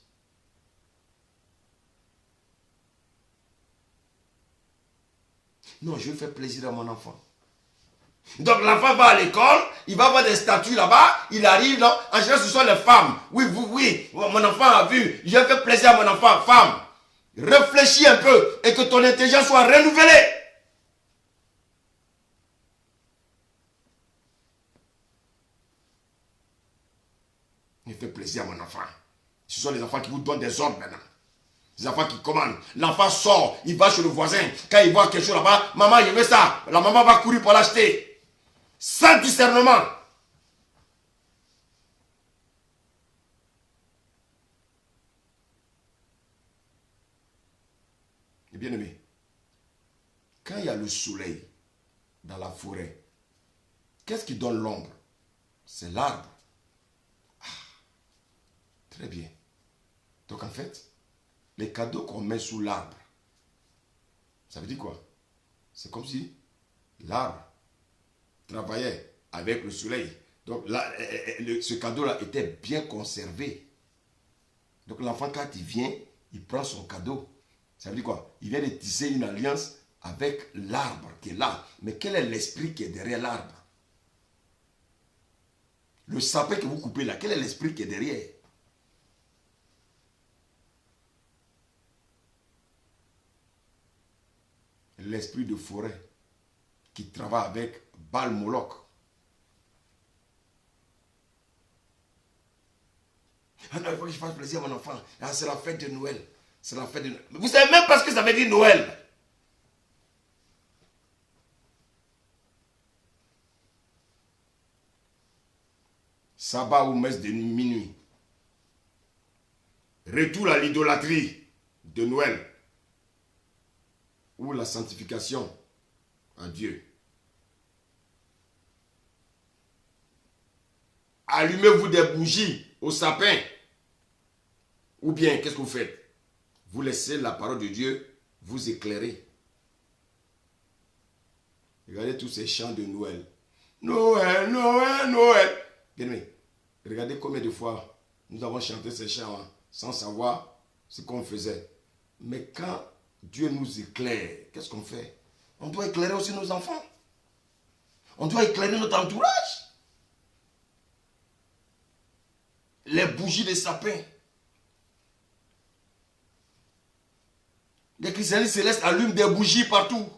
Non, je veux faire plaisir à mon enfant. Donc l'enfant va à l'école, il va voir des statues là-bas, il arrive, non, en général ce sont les femmes. Oui, mon enfant a vu, je fais plaisir à mon enfant, femme. Réfléchis un peu et que ton intelligence soit renouvelée. Il fait plaisir à mon enfant. Ce sont les enfants qui vous donnent des ordres maintenant. Les enfants qui commandent. L'enfant sort, il va chez le voisin. Quand il voit quelque chose là-bas, maman, je veux ça. La maman va courir pour l'acheter. Sans discernement. Et bien aimé, quand il y a le soleil dans la forêt, qu'est-ce qui donne l'ombre? C'est l'arbre. Très bien. Donc en fait, les cadeaux qu'on met sous l'arbre, ça veut dire quoi? C'est comme si l'arbre travaillait avec le soleil. Donc là, ce cadeau-là était bien conservé. Donc l'enfant, quand il vient, il prend son cadeau. Ça veut dire quoi? Il vient de tisser une alliance avec l'arbre qui est là. Mais quel est l'esprit qui est derrière l'arbre? Le sapin que vous coupez là, quel est l'esprit qui est derrière? L'esprit de forêt qui travaille avec Baal Moloch. Ah non, il faut que je fasse plaisir à mon enfant. Ah, c'est la fête de Noël. C'est la fête de Noël. Vous savez même pas ce que ça veut dire Noël. Sabbat ou messe de minuit. Retour à l'idolâtrie de Noël. ou la sanctification à Dieu. Allumez-vous des bougies au sapin. Ou bien, qu'est-ce que vous faites? Vous laissez la parole de Dieu vous éclairer. Regardez tous ces chants de Noël. Noël, Noël, Noël. Bien-aimé, regardez combien de fois nous avons chanté ces chants sans savoir ce qu'on faisait. Mais quand Dieu nous éclaire, qu'est-ce qu'on fait? On doit éclairer aussi nos enfants. On doit éclairer notre entourage. Les bougies des sapins. Les christianistes célestes allument des bougies partout.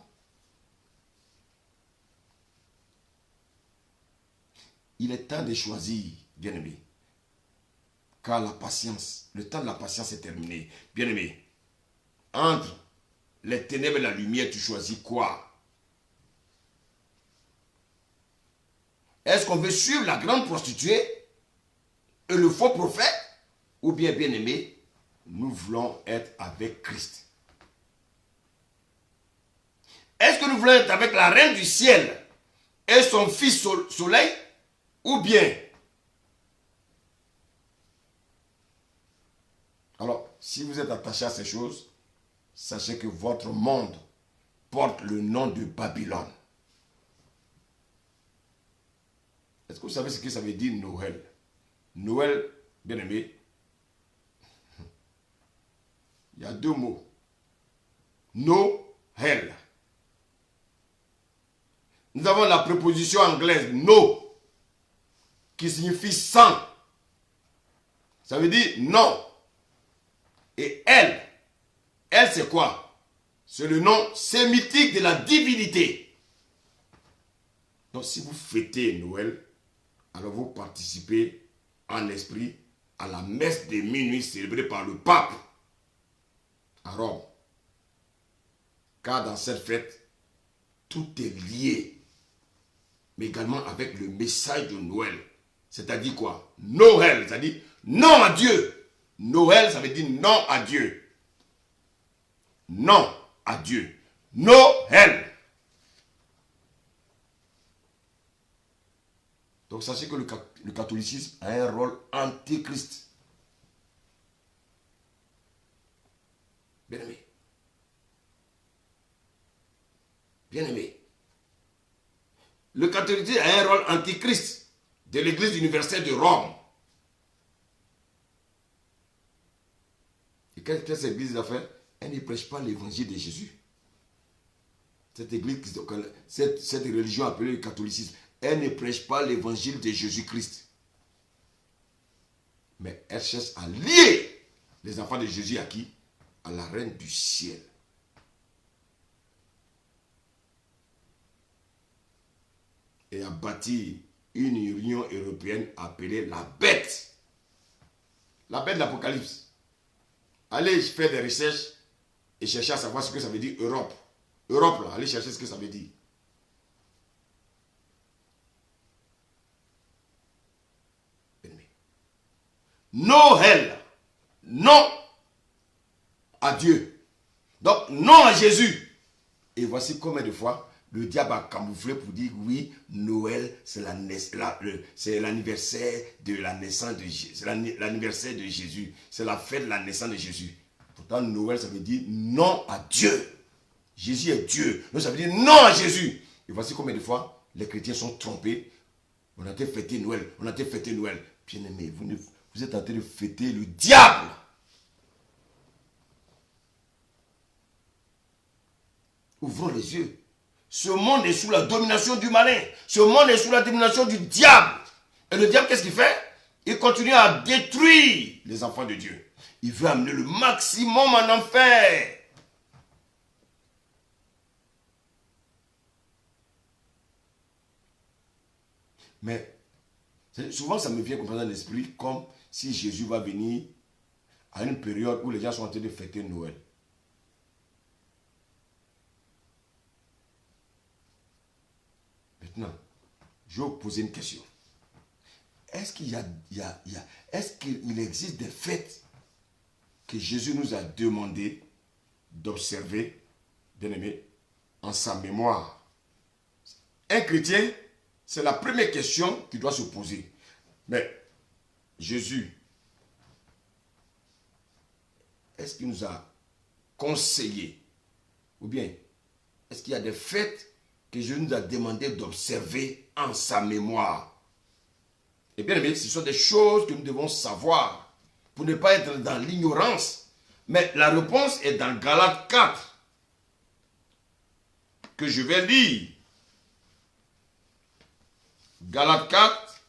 Il est temps de choisir, bien-aimé. Car la patience, le temps de la patience est terminé. Bien-aimé, entre les ténèbres et la lumière, tu choisis quoi? Est-ce qu'on veut suivre la grande prostituée et le faux prophète? Ou bien, bien-aimé, nous voulons être avec Christ? Est-ce que nous voulons être avec la reine du ciel et son fils soleil? Ou bien, alors, si vous êtes attaché à ces choses, sachez que votre monde porte le nom de Babylone. Est-ce que vous savez ce que ça veut dire Noël? Noël, bien aimé, il y a deux mots. Noël. Nous avons la préposition anglaise no, qui signifie sans. Ça veut dire non. Et elle c'est quoi? C'est le nom sémitique de la divinité. Donc si vous fêtez Noël, alors vous participez en esprit à la messe de minuit célébrée par le pape à Rome. Car dans cette fête, tout est lié, mais également avec le message de Noël. C'est-à-dire quoi? Noël, c'est-à-dire non à Dieu. Noël, ça veut dire non à Dieu. Non à Dieu. Noël. Donc sachez que le catholicisme a un rôle antichrist. Bien-aimé. Bien-aimé. Le catholicisme a un rôle antichrist de l'Église universelle de Rome. Et qu'est-ce que cette église a fait? Elle ne prêche pas l'évangile de Jésus. Cette église, cette religion appelée le catholicisme, elle ne prêche pas l'évangile de Jésus-Christ. Mais elle cherche à lier les enfants de Jésus à qui? À la reine du ciel. Et à bâtir une union européenne appelée la bête. La bête de l'Apocalypse. Allez faire des recherches et chercher à savoir ce que ça veut dire Europe. Europe, là, allez chercher ce que ça veut dire. Noël, non à Dieu. Donc, non à Jésus. Et voici combien de fois le diable a camouflé pour dire oui, Noël, c'est l'anniversaire de la naissance de Jésus. C'est l'anniversaire de Jésus. C'est la fête de la naissance de Jésus. Pourtant, Noël, ça veut dire non à Dieu. Jésus est Dieu. Donc, ça veut dire non à Jésus. Et voici combien de fois les chrétiens sont trompés. On a été fêté Noël. On a été fêté Noël. Bien-aimé, vous êtes en train de fêter le diable. Ouvrons les yeux. Ce monde est sous la domination du malin. Ce monde est sous la domination du diable. Et le diable, qu'est-ce qu'il fait? Il continue à détruire les enfants de Dieu. Il veut amener le maximum en enfer. Mais souvent, ça me vient comme ça dans l'esprit, comme si Jésus va venir à une période où les gens sont en train de fêter Noël. Maintenant, je vais vous poser une question. Est-ce qu'il est-ce qu'il existe des fêtes que Jésus nous a demandé d'observer bien-aimé, en sa mémoire. Un chrétien, c'est la première question qu'il doit se poser. Mais Jésus, est-ce qu'il nous a conseillé? Ou bien, est-ce qu'il y a des fêtes que Jésus nous a demandé d'observer en sa mémoire? Et bien aimé, ce sont des choses que nous devons savoir pour ne pas être dans l'ignorance. Mais la réponse est dans Galates 4 que je vais lire. Galates 4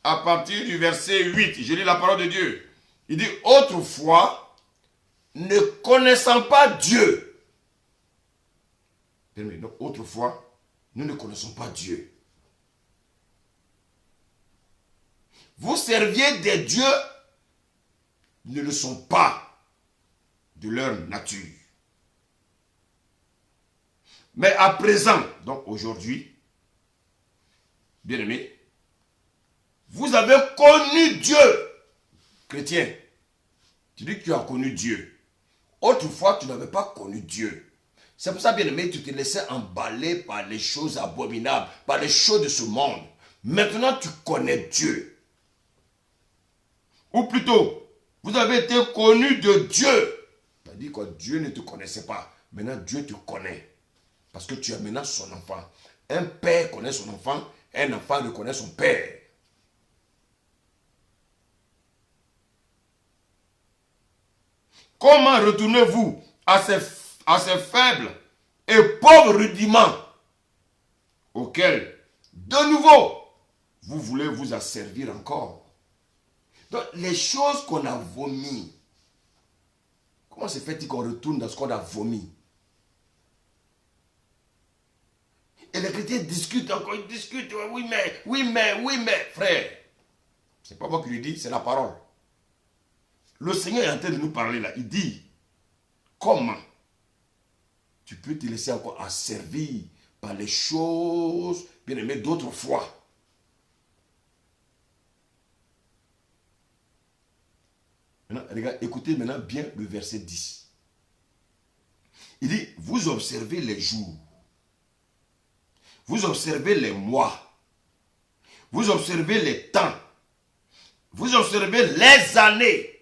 à partir du verset 8. Je lis la parole de Dieu. Il dit, autrefois, ne connaissant pas Dieu. Donc, autrefois, nous ne connaissons pas Dieu. Vous serviez des dieux qui ne le sont pas de leur nature. Mais à présent, donc aujourd'hui, bien-aimés, vous avez connu Dieu. Chrétien, tu dis que tu as connu Dieu. Autrefois, tu n'avais pas connu Dieu. C'est pour ça, bien-aimé, tu te laissais emballer par les choses abominables, par les choses de ce monde. Maintenant, tu connais Dieu. Ou plutôt, vous avez été connu de Dieu. C'est-à-dire que Dieu ne te connaissait pas. Maintenant, Dieu te connaît. Parce que tu es maintenant son enfant. Un père connaît son enfant, un enfant reconnaît son père. Comment retournez-vous à ces faibles et pauvres rudiments auxquels, de nouveau, vous voulez vous asservir encore? Donc, les choses qu'on a vomies, comment se fait-il qu'on retourne dans ce qu'on a vomi? Et les chrétiens discutent encore, ils discutent, oui mais, frère. C'est pas moi qui lui dis, c'est la parole. Le Seigneur est en train de nous parler là, il dit, comment tu peux te laisser encore asservir par les choses, bien aimées, d'autrefois? Maintenant, regarde, écoutez maintenant bien le verset 10. Il dit, vous observez les jours, vous observez les mois, vous observez les temps, vous observez les années.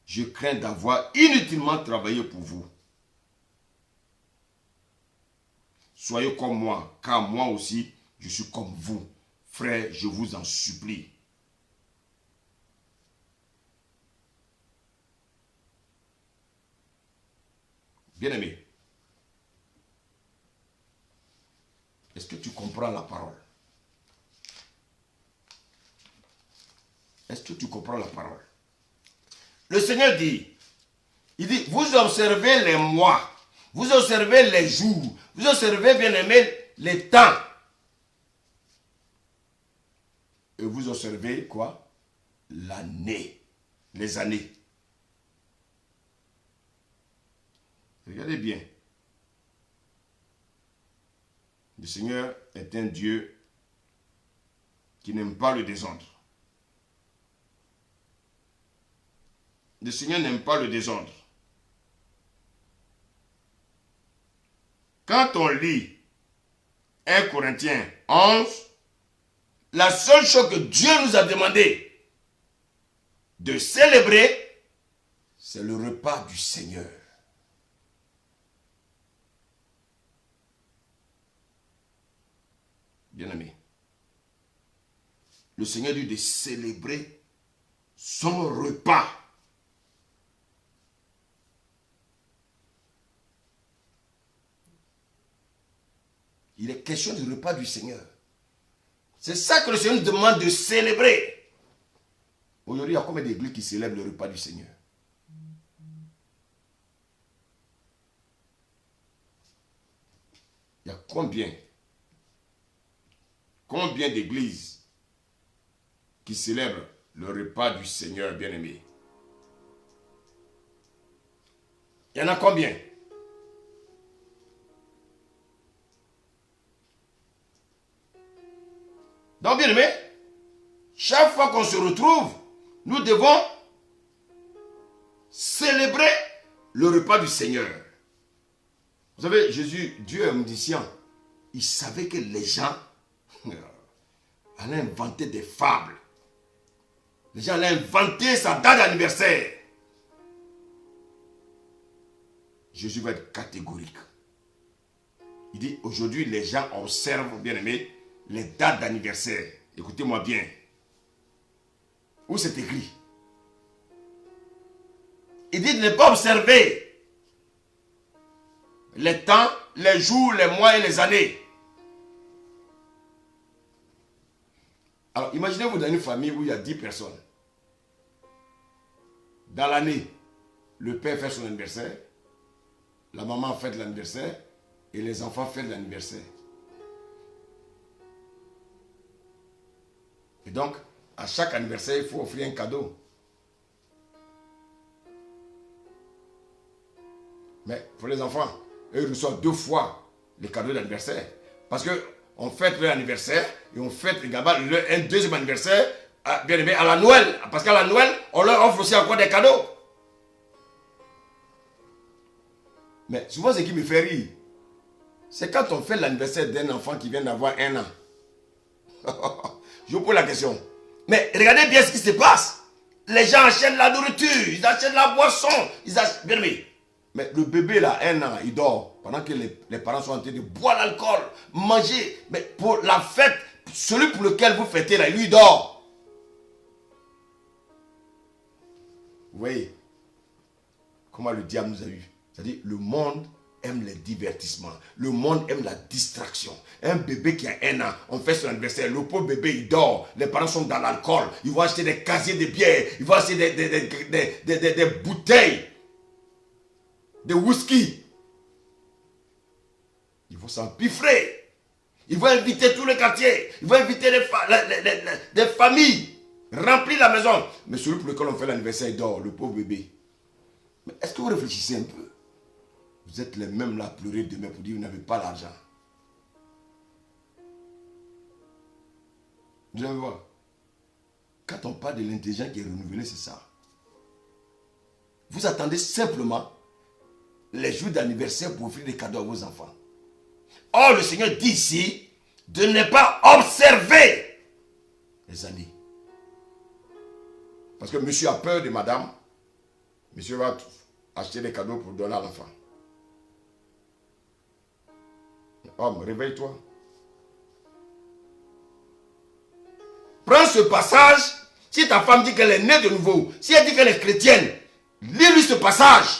Je crains d'avoir inutilement travaillé pour vous. Soyez comme moi, car moi aussi, je suis comme vous. Frère, je vous en supplie. Bien-aimé, est-ce que tu comprends la parole? Est-ce que tu comprends la parole? Le Seigneur dit, il dit, vous observez les mois, vous observez les jours, vous observez, bien-aimé, les temps. Et vous observez quoi? L'année, les années. Regardez bien. Le Seigneur est un Dieu qui n'aime pas le désordre. Le Seigneur n'aime pas le désordre. Quand on lit 1 Corinthiens 11, la seule chose que Dieu nous a demandé de célébrer, c'est le repas du Seigneur. Bien-aimé, le Seigneur dit de célébrer son repas. Il est question du repas du Seigneur. C'est ça que le Seigneur nous demande de célébrer. Aujourd'hui, il y a combien d'églises qui célèbrent le repas du Seigneur? Il y a combien d'églises qui célèbrent le repas du Seigneur bien-aimé? Il y en a combien? Donc, bien-aimé, chaque fois qu'on se retrouve, nous devons célébrer le repas du Seigneur. Vous savez, Jésus, Dieu est omniscient. Il savait que les gens allaient inventer des fables. Les gens allaient inventer sa date d'anniversaire. Jésus va être catégorique. Il dit, aujourd'hui, les gens observent, bien aimé, les dates d'anniversaire. Écoutez-moi bien. Où c'est écrit? Il dit de ne pas observer les temps, les jours, les mois et les années. Alors, imaginez-vous dans une famille où il y a 10 personnes. Dans l'année, le père fait son anniversaire, la maman fête l'anniversaire et les enfants fêtent l'anniversaire. Et donc, à chaque anniversaire, il faut offrir un cadeau. Mais pour les enfants, eux, ils reçoivent 2 fois les cadeaux d'anniversaire. Parce qu'on fête leur anniversaire et on fête également un deuxième anniversaire, bien aimé, à la Noël. Parce qu'à la Noël, on leur offre aussi encore des cadeaux. Mais souvent, ce qui me fait rire, c'est quand on fait l'anniversaire d'un enfant qui vient d'avoir 1 an. Je vous pose la question. Mais regardez bien ce qui se passe. Les gens achètent la nourriture, ils achètent la boisson, ils achètent... Bien aimé. Mais le bébé là, 1 an, il dort. Pendant que les parents sont en train de boire l'alcool, manger. Mais pour la fête, celui pour lequel vous fêtez là, lui dort. Vous voyez comment le diable nous a eu. C'est-à-dire, le monde aime les divertissements. Le monde aime la distraction. Un bébé qui a 1 an, on fait son anniversaire. Le pauvre bébé, il dort. Les parents sont dans l'alcool. Ils vont acheter des casiers de bière. Ils vont acheter des bouteilles. De whisky. Ils vont s'empiffrer. Ils vont inviter tout le quartier. Ils vont inviter des familles. Remplir la maison. Mais celui pour lequel on fait l'anniversaire, il dort, le pauvre bébé. Mais est-ce que vous réfléchissez un peu? Vous êtes les mêmes là à pleurer demain pour dire que vous n'avez pas l'argent. Vous allez voir. Quand on parle de l'intelligence qui est renouvelée, c'est ça. Vous attendez simplement les jours d'anniversaire pour offrir des cadeaux à vos enfants. Or, le Seigneur dit ici de ne pas observer les années. Parce que monsieur a peur de madame. Monsieur va acheter des cadeaux pour donner à l'enfant. Homme, réveille-toi. Prends ce passage. Si ta femme dit qu'elle est née de nouveau, si elle dit qu'elle est chrétienne, lis-lui ce passage.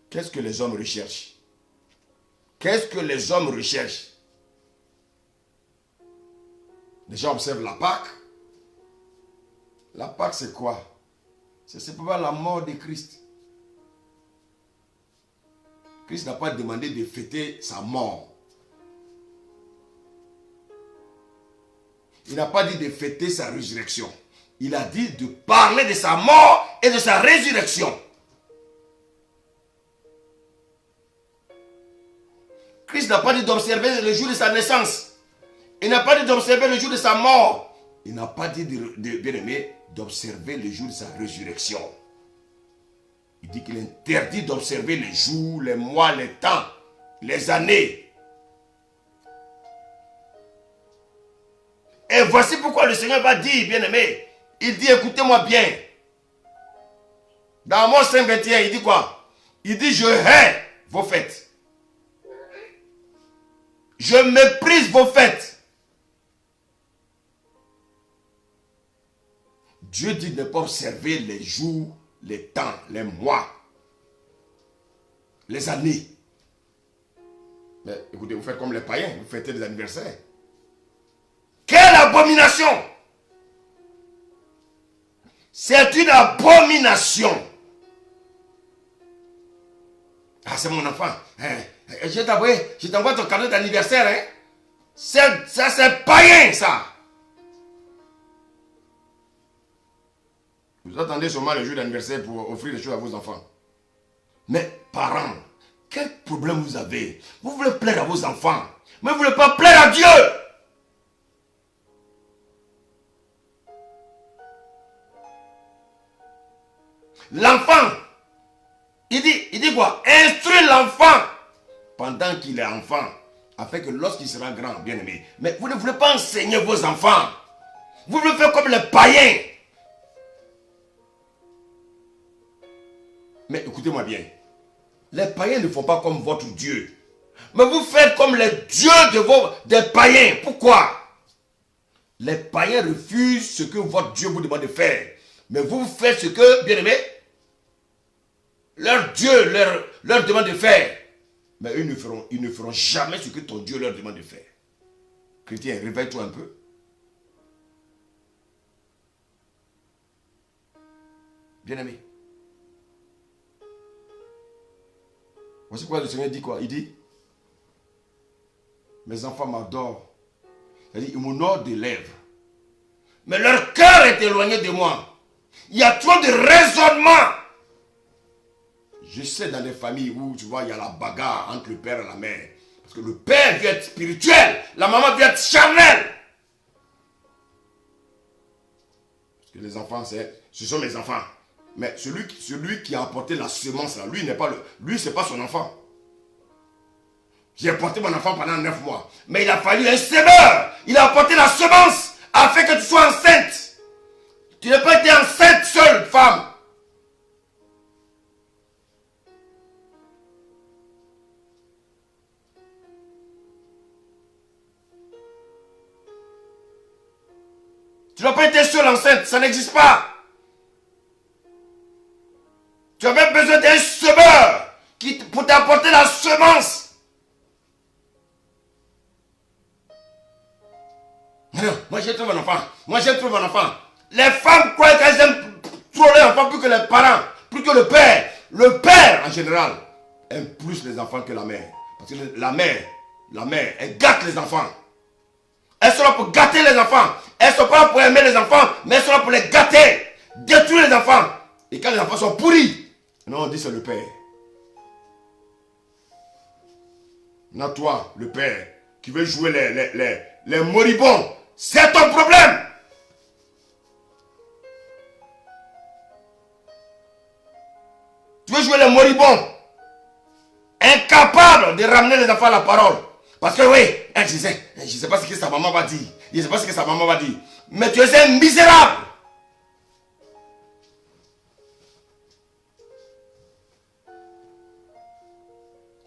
Qu'est-ce que les hommes recherchent? Qu'est-ce que les hommes recherchent? Les gens observent la Pâque. La Pâque, c'est quoi? C'est simplement la mort de Christ. Christ n'a pas demandé de fêter sa mort. Il n'a pas dit de fêter sa résurrection. Il a dit de parler de sa mort et de sa résurrection. Christ n'a pas dit d'observer le jour de sa naissance. Il n'a pas dit d'observer le jour de sa mort. Il n'a pas dit, bien aimé, d'observer le jour de sa résurrection. Il dit qu'il interdit d'observer les jours, les mois, les temps, les années. Et voici pourquoi le Seigneur va dire, bien aimé, il dit, écoutez-moi bien. Dans Amos 5, 21, il dit quoi? Il dit, je hais vos fêtes. Je méprise vos fêtes. Dieu dit de ne pas observer les jours, les temps, les mois, les années. Mais écoutez, vous faites comme les païens, vous fêtez des anniversaires. Quelle abomination! C'est une abomination. Ah, c'est mon enfant. Je t'envoie ton cadeau d'anniversaire. Hein? Ça, c'est païen, ça. Vous attendez seulement le jour d'anniversaire pour offrir des choses à vos enfants. Mais parents, quel problème vous avez? Vous voulez plaire à vos enfants. Mais vous ne voulez pas plaire à Dieu. L'enfant, il dit quoi? Instruis l'enfant pendant qu'il est enfant, afin que lorsqu'il sera grand, bien aimé. Mais vous ne voulez pas enseigner vos enfants. Vous voulez faire comme les païens. Mais écoutez-moi bien. Les païens ne font pas comme votre Dieu. Mais vous faites comme les dieux des païens. Pourquoi? Les païens refusent ce que votre Dieu vous demande de faire. Mais vous faites ce que, bien aimé, leur Dieu leur demande de faire. Mais eux ils ne feront jamais ce que ton Dieu leur demande de faire. Chrétien, réveille-toi un peu. Bien aimé. Voici quoi le Seigneur dit quoi? Il dit, mes enfants m'adorent. Il dit, ils m'honorent des lèvres. Mais leur cœur est éloigné de moi. Il y a trop de raisonnement. Je sais dans les familles où, tu vois, il y a la bagarre entre le père et la mère. Parce que le père veut être spirituel. La maman veut être charnelle. Parce que les enfants, ce sont mes enfants. Mais celui qui a apporté la semence, là, lui, c'est pas son enfant. J'ai porté mon enfant pendant 9 mois. Mais il a fallu un semeur. Il a apporté la semence afin que tu sois enceinte. Tu n'as pas été enceinte seule, femme. Tu n'as pas été seule enceinte. Ça n'existe pas. Tu avais besoin d'un semeur pour t'apporter la semence. Non, moi j'ai trouvé un enfant. Les femmes croient qu'elles aiment trop les enfants plus que les parents, plus que le père. Le père en général aime plus les enfants que la mère. Parce que la mère, elle gâte les enfants. Elles sont là pour gâter les enfants. Elles ne sont pas là pour aimer les enfants, mais elles sont là pour les gâter, détruire les enfants. Et quand les enfants sont pourris, non, on dit c'est le père. Non, toi, le père, qui veut jouer les moribonds, c'est ton problème. Tu veux jouer les moribonds, incapable de ramener les enfants à la parole. Parce que oui, je sais pas ce que sa maman va dire. Je ne sais pas ce que sa maman va dire. Mais tu es un misérable.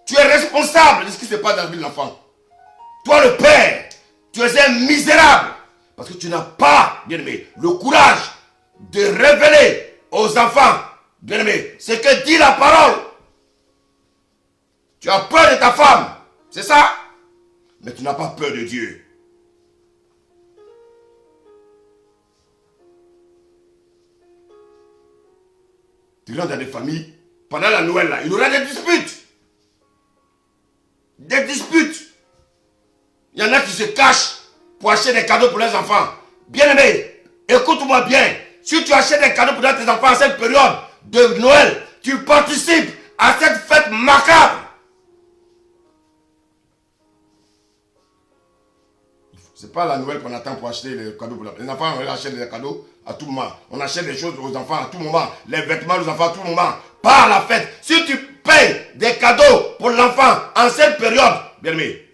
Tu es responsable de ce qui se passe dans la vie de l'enfant. Toi le père, tu es un misérable. Parce que tu n'as pas, bien aimé, le courage de révéler aux enfants, bien aimé, ce que dit la parole. Tu as peur de ta femme, c'est ça? Mais tu n'as pas peur de Dieu. Tu rentres dans des familles, pendant la Noël là, il y aura des disputes. Des disputes. Il y en a qui se cachent pour acheter des cadeaux pour les enfants. Bien aimé, écoute-moi bien. Si tu achètes des cadeaux pour tes enfants à cette période de Noël, tu participes à cette fête macabre. C'est pas la Noël qu'on attend pour acheter les cadeaux pour les enfants. On achète des cadeaux à tout moment. On achète des choses aux enfants à tout moment. Les vêtements aux enfants à tout moment. Pas à la fête. Si tu payes des cadeaux pour l'enfant en cette période, bien aimé,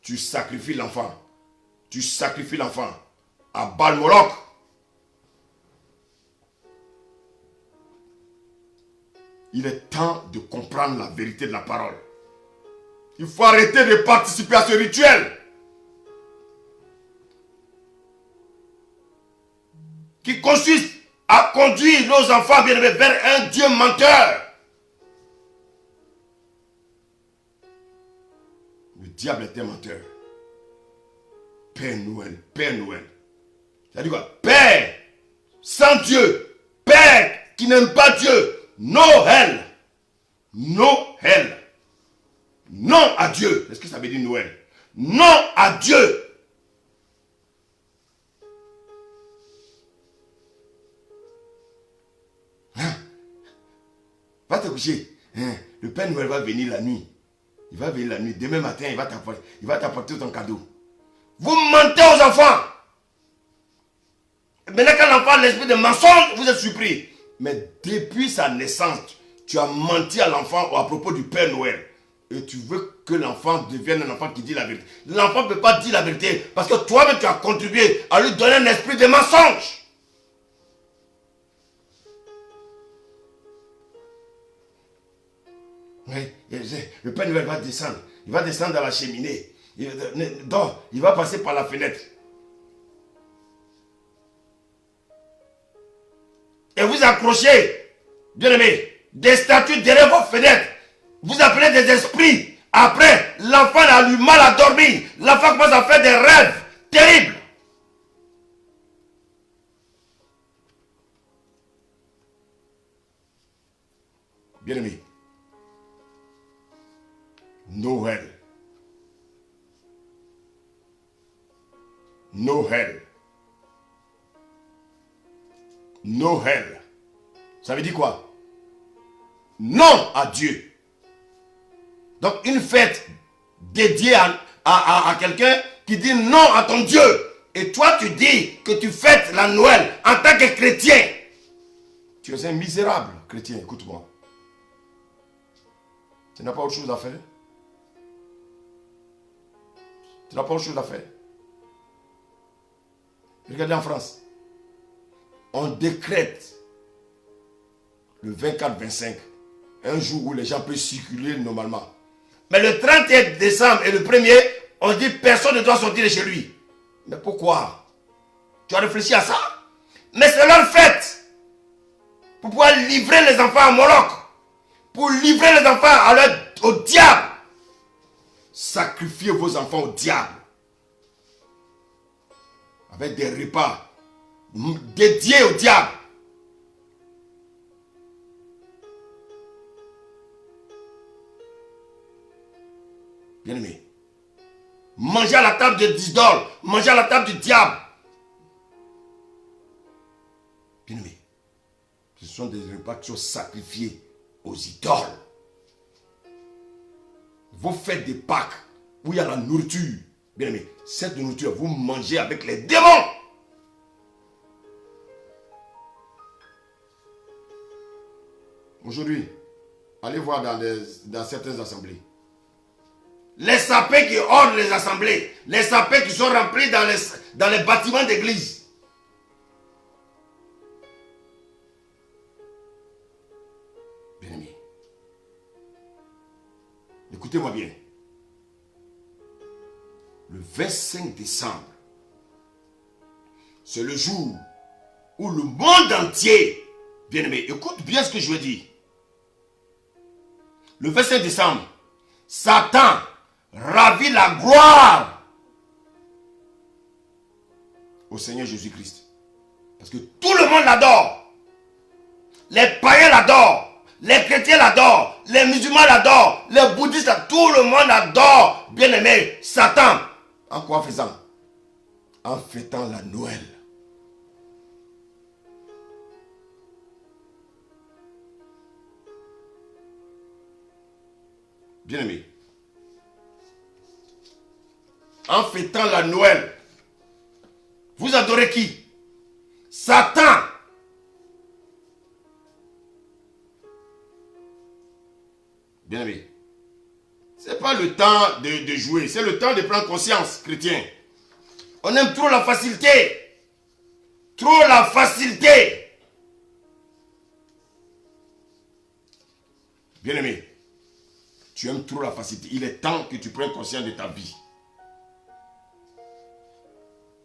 tu sacrifies l'enfant. Tu sacrifies l'enfant à Balmoloc. Il est temps de comprendre la vérité de la parole. Il faut arrêter de participer à ce rituel qui consiste à conduire nos enfants bien-aimés vers un Dieu menteur. Le diable est un menteur. Père Noël, Père Noël. Ça dit quoi? Père sans Dieu, Père qui n'aime pas Dieu, Noël. Noël. Non à Dieu. Est-ce que ça veut dire Noël? Non à Dieu. Va te coucher. Le Père Noël va venir la nuit. Il va veiller la nuit. Demain matin, il va t'apporter ton cadeau. Vous mentez aux enfants. Maintenant, quand l'enfant a l'esprit de mensonge, vous êtes surpris. Mais depuis sa naissance, tu as menti à l'enfant à propos du Père Noël. Et tu veux que l'enfant devienne un enfant qui dit la vérité. L'enfant ne peut pas dire la vérité parce que toi-même tu as contribué à lui donner un esprit de mensonge. Oui, le Père Noël va descendre. Il va descendre dans la cheminée. Il va passer par la fenêtre. Et vous accrochez, bien aimé, des statues derrière vos fenêtres. Vous appelez des esprits. Après, l'enfant a eu mal à dormir. L'enfant commence à faire des rêves terribles. Bien aimé, Noël. Noël. Noël. Ça veut dire quoi? Non à Dieu. Donc une fête dédiée à quelqu'un qui dit non à ton Dieu. Et toi tu dis que tu fêtes la Noël en tant que chrétien. Tu es un misérable chrétien, écoute-moi. Tu n'as pas autre chose à faire? Tu n'as pas autre chose à faire? Regardez en France. On décrète le 24-25, un jour où les gens peuvent circuler normalement. Mais le 31 décembre et le 1er, on dit personne ne doit sortir de chez lui. Mais pourquoi? Tu as réfléchi à ça? Mais c'est leur fête. Pour pouvoir livrer les enfants à Moloch. Pour livrer les enfants au diable. Sacrifiez vos enfants au diable. Avec des repas dédiés au diable. Bien-aimé, mangez à la table des idoles, mangez à la table du diable. Bien-aimé, ce sont des repas qui sont sacrifiés aux idoles. Vous faites des Pâques où il y a la nourriture. Bien-aimé, cette nourriture, vous mangez avec les démons. Aujourd'hui, allez voir dans certaines assemblées. Les sapins qui ornent les assemblées, les sapins qui sont remplis dans les bâtiments d'église. Bien-aimé, écoutez-moi bien. Le 25 décembre, c'est le jour où le monde entier, bien-aimé, écoute bien ce que je veux dire. Le 25 décembre, Satan ravit la gloire au Seigneur Jésus-Christ. Parce que tout le monde l'adore. Les païens l'adorent. Les chrétiens l'adorent. Les musulmans l'adorent. Les bouddhistes, tout le monde adore. Bien-aimé, Satan. En quoi faisant? En fêtant la Noël. Bien-aimé, en fêtant la Noël, vous adorez qui? Satan. Bien-aimé, ce n'est pas le temps de jouer, c'est le temps de prendre conscience, chrétien. On aime trop la facilité. Trop la facilité. Bien-aimé, tu aimes trop la facilité. Il est temps que tu prennes conscience de ta vie.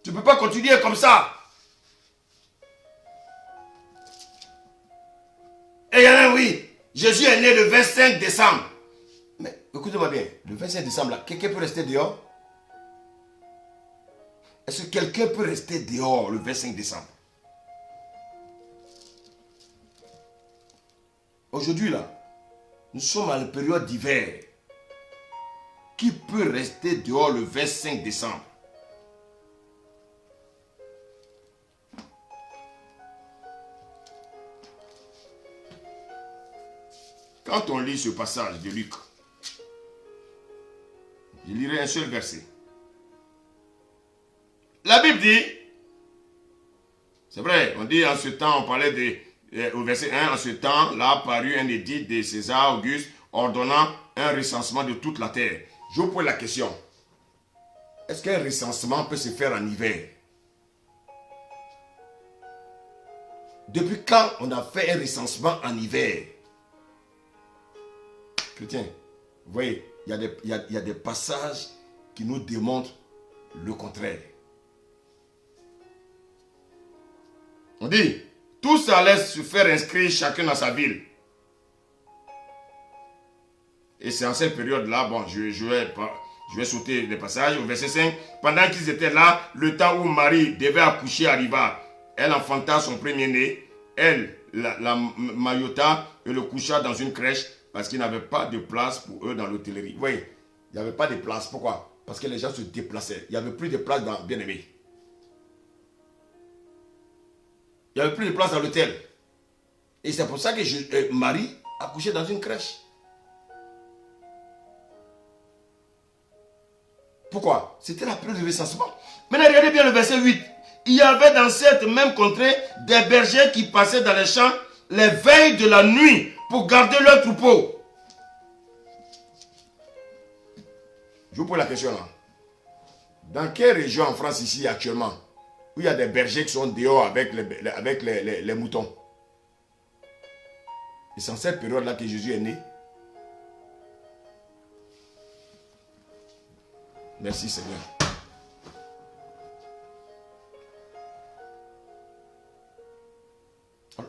Tu ne peux pas continuer comme ça. Et il y en a, oui, Jésus est né le 25 décembre. Mais écoutez-moi bien, le 25 décembre, là, quelqu'un peut rester dehors? Est-ce que quelqu'un peut rester dehors le 25 décembre? Aujourd'hui, là, nous sommes à la période d'hiver. Qui peut rester dehors le 25 décembre? Quand on lit ce passage de Luc, Je lirai un seul verset. La Bible dit, c'est vrai, on dit en ce temps, on parlait au verset 1, en ce temps, là apparut un édit de César Auguste ordonnant un recensement de toute la terre. Je vous pose la question. Est-ce qu'un recensement peut se faire en hiver? Depuis quand on a fait un recensement en hiver? Chrétien, vous voyez, il y a des passages qui nous démontrent le contraire. On dit, tous allaient se faire inscrire chacun dans sa ville. Et c'est en cette période-là, bon, je vais sauter les passages. Au verset 5, pendant qu'ils étaient là, le temps où Marie devait accoucher arriva. Elle enfanta son premier-né. Elle la maillota et le coucha dans une crèche parce qu'il n'y avait pas de place pour eux dans l'hôtellerie. Oui, il n'y avait pas de place. Pourquoi? Parce que les gens se déplaçaient. Il n'y avait plus de place dans Bien-Aimé. Il n'y avait plus de place dans l'hôtel. Et c'est pour ça que Marie a couché dans une crèche. Pourquoi? C'était la période de recensement. Maintenant, regardez bien le verset 8. Il y avait dans cette même contrée des bergers qui passaient dans les champs les veilles de la nuit pour garder leurs troupeaux. Je vous pose la question là. Dans quelle région en France ici actuellement où il y a des bergers qui sont dehors avec les moutons? Et c'est en cette période-là que Jésus est né. Merci Seigneur.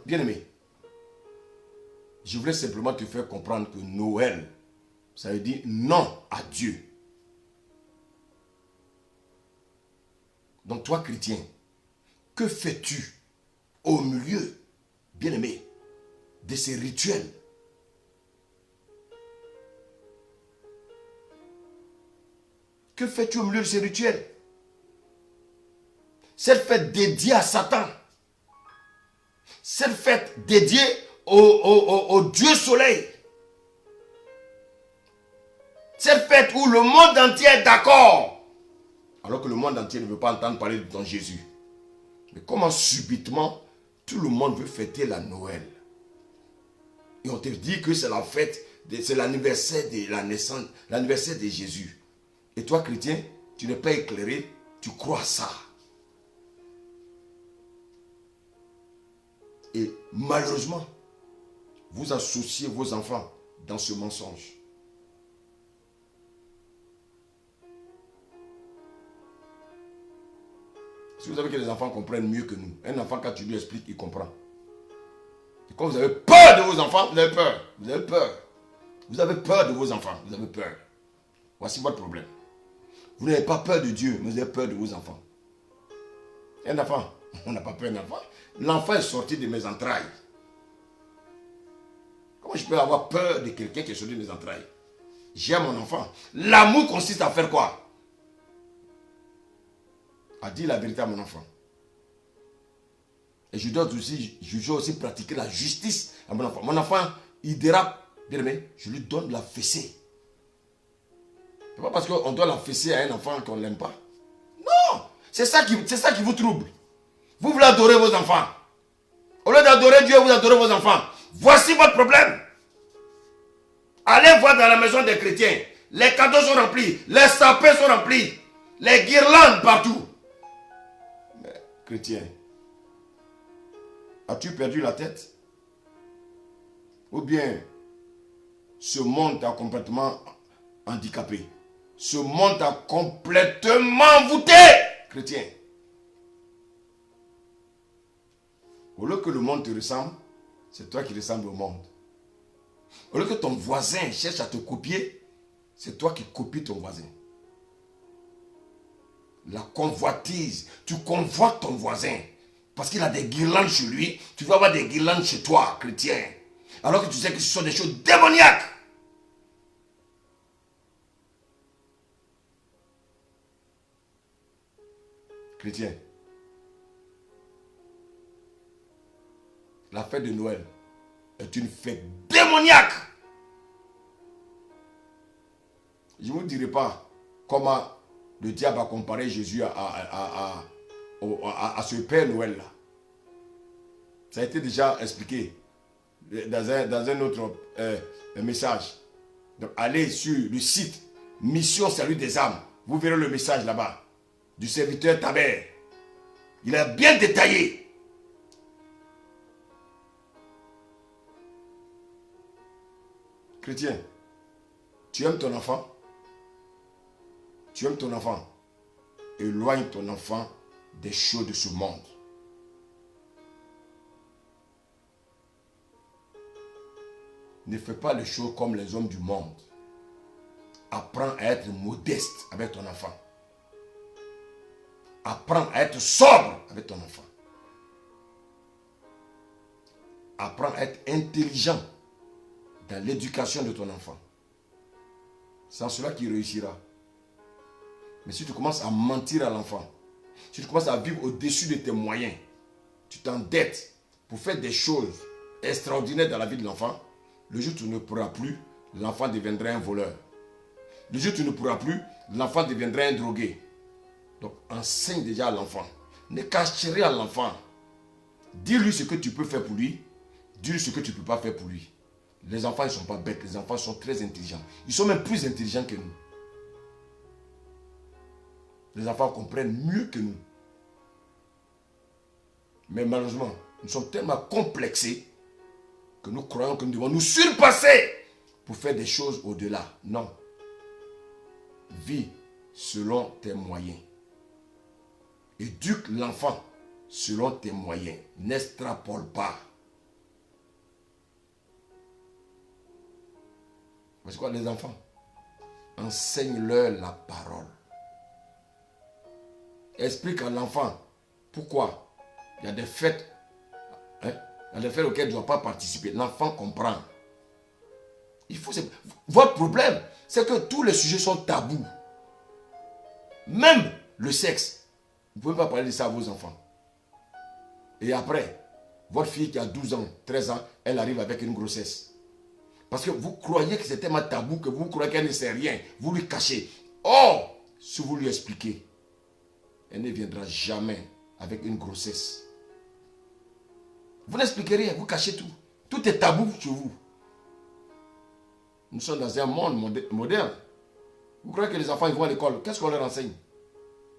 Bien-aimé, je voulais simplement te faire comprendre que Noël, ça veut dire non à Dieu. Donc toi, chrétien, que fais-tu au milieu, bien-aimé, de ces rituels? Que fais-tu au milieu de ces rituels? Cette fête dédiée à Satan. Cette fête dédiée au Dieu soleil. Cette fête où le monde entier est d'accord. Alors que le monde entier ne veut pas entendre parler de ton Jésus. Mais comment subitement tout le monde veut fêter la Noël? Et on te dit que c'est la fête, c'est l'anniversaire de la naissance, l'anniversaire de Jésus. Et toi, chrétien, tu n'es pas éclairé, tu crois à ça. Et malheureusement, vous associez vos enfants dans ce mensonge. Si vous savez que les enfants comprennent mieux que nous, un enfant, quand tu lui expliques, il comprend. Et quand vous avez peur de vos enfants, vous avez peur. Vous avez peur. Vous avez peur de vos enfants, vous avez peur. Voici votre problème. Vous n'avez pas peur de Dieu, mais vous avez peur de vos enfants. Un enfant, on n'a pas peur d'un enfant. L'enfant est sorti de mes entrailles. Comment je peux avoir peur de quelqu'un qui est sorti de mes entrailles? J'aime mon enfant. L'amour consiste à faire quoi? À dire la vérité à mon enfant. Et je dois aussi pratiquer la justice à mon enfant. Mon enfant, il dérape, bien aimé, je lui donne la fessée. Ce n'est pas parce qu'on doit la fesser à un enfant qu'on ne l'aime pas. Non, c'est ça qui vous trouble. Vous voulez adorer vos enfants. Au lieu d'adorer Dieu, vous adorez vos enfants. Voici votre problème. Allez voir dans la maison des chrétiens. Les cadeaux sont remplis. Les sapins sont remplis. Les guirlandes partout. Mais, chrétien, as-tu perdu la tête? Ou bien, ce monde t'a complètement handicapé? Ce monde t'a complètement envoûté, chrétien. Au lieu que le monde te ressemble, c'est toi qui ressembles au monde. Au lieu que ton voisin cherche à te copier, c'est toi qui copies ton voisin. La convoitise, tu convoites ton voisin. Parce qu'il a des guirlandes chez lui, tu vas avoir des guirlandes chez toi, chrétien. Alors que tu sais que ce sont des choses démoniaques. Chrétien, la fête de Noël est une fête démoniaque. Je ne vous dirai pas comment le diable a comparé Jésus à ce Père Noël-là. Ça a été déjà expliqué dans un autre message. Donc allez sur le site Mission Salut des âmes. Vous verrez le message là-bas du serviteur Taber. Il a bien détaillé. Chrétien, tu aimes ton enfant? Tu aimes ton enfant? Éloigne ton enfant des choses de ce monde. Ne fais pas les choses comme les hommes du monde. Apprends à être modeste avec ton enfant. Apprends à être sobre avec ton enfant. Apprends à être intelligent dans l'éducation de ton enfant. C'est en cela qu'il réussira. Mais si tu commences à mentir à l'enfant, si tu commences à vivre au-dessus de tes moyens, tu t'endettes pour faire des choses extraordinaires dans la vie de l'enfant, le jour où tu ne pourras plus, l'enfant deviendra un voleur. Le jour où tu ne pourras plus, l'enfant deviendra un drogué. Donc enseigne déjà à l'enfant. Ne cache rien à l'enfant. Dis-lui ce que tu peux faire pour lui. Dis-lui ce que tu ne peux pas faire pour lui. Les enfants, ils ne sont pas bêtes. Les enfants sont très intelligents. Ils sont même plus intelligents que nous. Les enfants comprennent mieux que nous. Mais malheureusement, nous sommes tellement complexés que nous croyons que nous devons nous surpasser pour faire des choses au-delà. Non. Vis selon tes moyens. Éduque l'enfant selon tes moyens. N'extrapole pas. Parce que les enfants, enseigne-leur la parole. Explique à l'enfant pourquoi il y a des fêtes, il y a des fêtes auxquelles il ne doit pas participer. L'enfant comprend. Votre problème, c'est que tous les sujets sont tabous. Même le sexe. Vous ne pouvez pas parler de ça à vos enfants. Et après, votre fille qui a 12 ans, 13 ans, elle arrive avec une grossesse. Parce que vous croyez que c'est tellement tabou que vous croyez qu'elle ne sait rien. Vous lui cachez. Or, si vous lui expliquez, elle ne viendra jamais avec une grossesse. Vous n'expliquez rien, vous cachez tout. Tout est tabou chez vous. Nous sommes dans un monde moderne. Vous croyez que les enfants ils vont à l'école, qu'est-ce qu'on leur enseigne?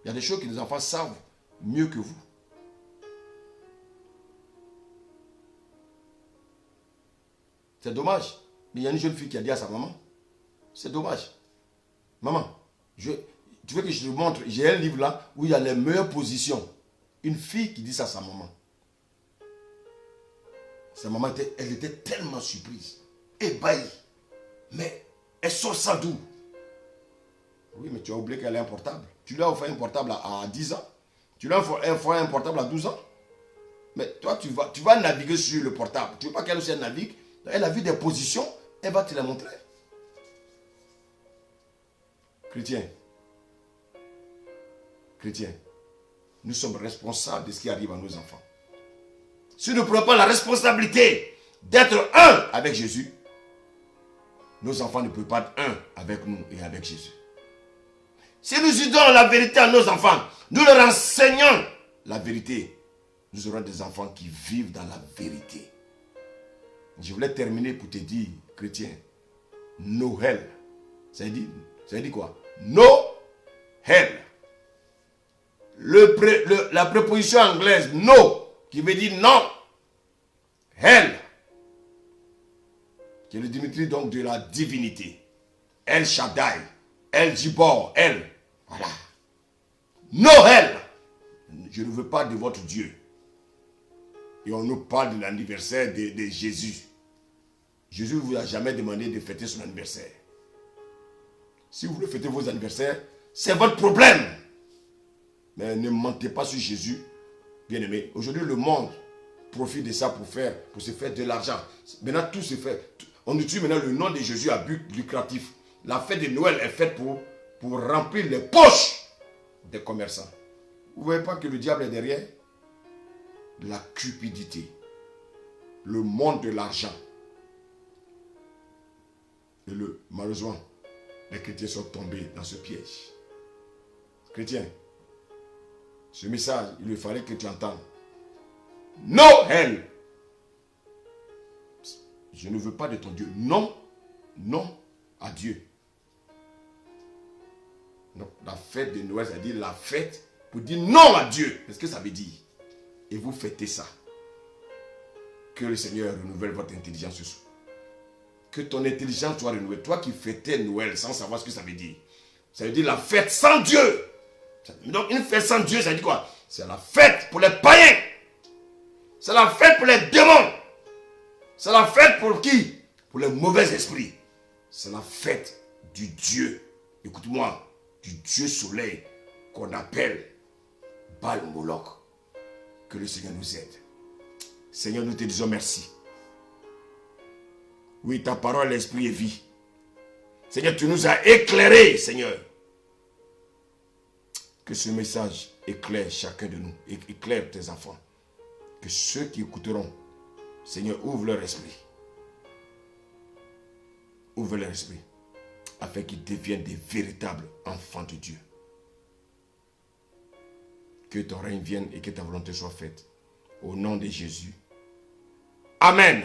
Il y a des choses que les enfants savent mieux que vous. C'est dommage. Mais il y a une jeune fille qui a dit à sa maman, c'est dommage. Maman, tu veux que je te montre, j'ai un livre là où il y a les meilleures positions. Une fille qui dit ça à sa maman. Sa maman, elle était tellement surprise, ébahie. Mais elle sort ça d'où? Oui, mais tu as oublié qu'elle a un portable. Tu lui as offert un portable à 10 ans. Tu lui as offert un portable à 12 ans. Mais toi, tu vas naviguer sur le portable. Tu ne veux pas qu'elle aussi navigue. Elle a vu des positions, elle va te les montrer. Chrétien, nous sommes responsables de ce qui arrive à nos enfants. Si nous ne prenons pas la responsabilité d'être un avec Jésus, nos enfants ne peuvent pas être un avec nous et avec Jésus. Si nous disons la vérité à nos enfants, nous leur enseignons la vérité, nous aurons des enfants qui vivent dans la vérité. Je voulais terminer pour te dire, chrétien, no hell. Ça dit quoi? No hell. La préposition anglaise no, qui veut dire non. Hell. Qui est le Dimitri donc de la divinité. El Shaddai. El Jibor. El. Voilà. No hell. Je ne veux pas de votre Dieu. Et on nous parle de l'anniversaire de Jésus. Jésus ne vous a jamais demandé de fêter son anniversaire. Si vous voulez fêter vos anniversaires, c'est votre problème. Mais ne mentez pas sur Jésus, bien-aimé. Aujourd'hui, le monde profite de ça pour se faire de l'argent. Maintenant, tout se fait. On utilise maintenant le nom de Jésus à but lucratif. La fête de Noël est faite pour remplir les poches des commerçants. Vous ne voyez pas que le diable est derrière? La cupidité, le monde de l'argent. Et malheureusement, les chrétiens sont tombés dans ce piège. Chrétien, ce message, il lui fallait que tu entendes. No hell. Je ne veux pas de ton Dieu. Non, non à Dieu. Donc, la fête de Noël, ça veut dire la fête pour dire non à Dieu. C'est ce que ça veut dire. Et vous fêtez ça. Que le Seigneur renouvelle votre intelligence ce soir. Que ton intelligence soit renouvelée. Toi qui fêtais Noël sans savoir ce que ça veut dire. Ça veut dire la fête sans Dieu. Donc une fête sans Dieu, ça veut dire quoi? C'est la fête pour les païens. C'est la fête pour les démons. C'est la fête pour qui? Pour les mauvais esprits. C'est la fête du Dieu. Écoute-moi. Du Dieu soleil qu'on appelle Baal Moloch. Que le Seigneur nous aide. Seigneur, nous te disons merci. Oui, ta parole, l'esprit et vie. Seigneur, tu nous as éclairés, Seigneur. Que ce message éclaire chacun de nous. Éclaire tes enfants. Que ceux qui écouteront, Seigneur, ouvre leur esprit. Ouvre leur esprit. Afin qu'ils deviennent des véritables enfants de Dieu. Que ton règne vienne et que ta volonté soit faite. Au nom de Jésus. Amen.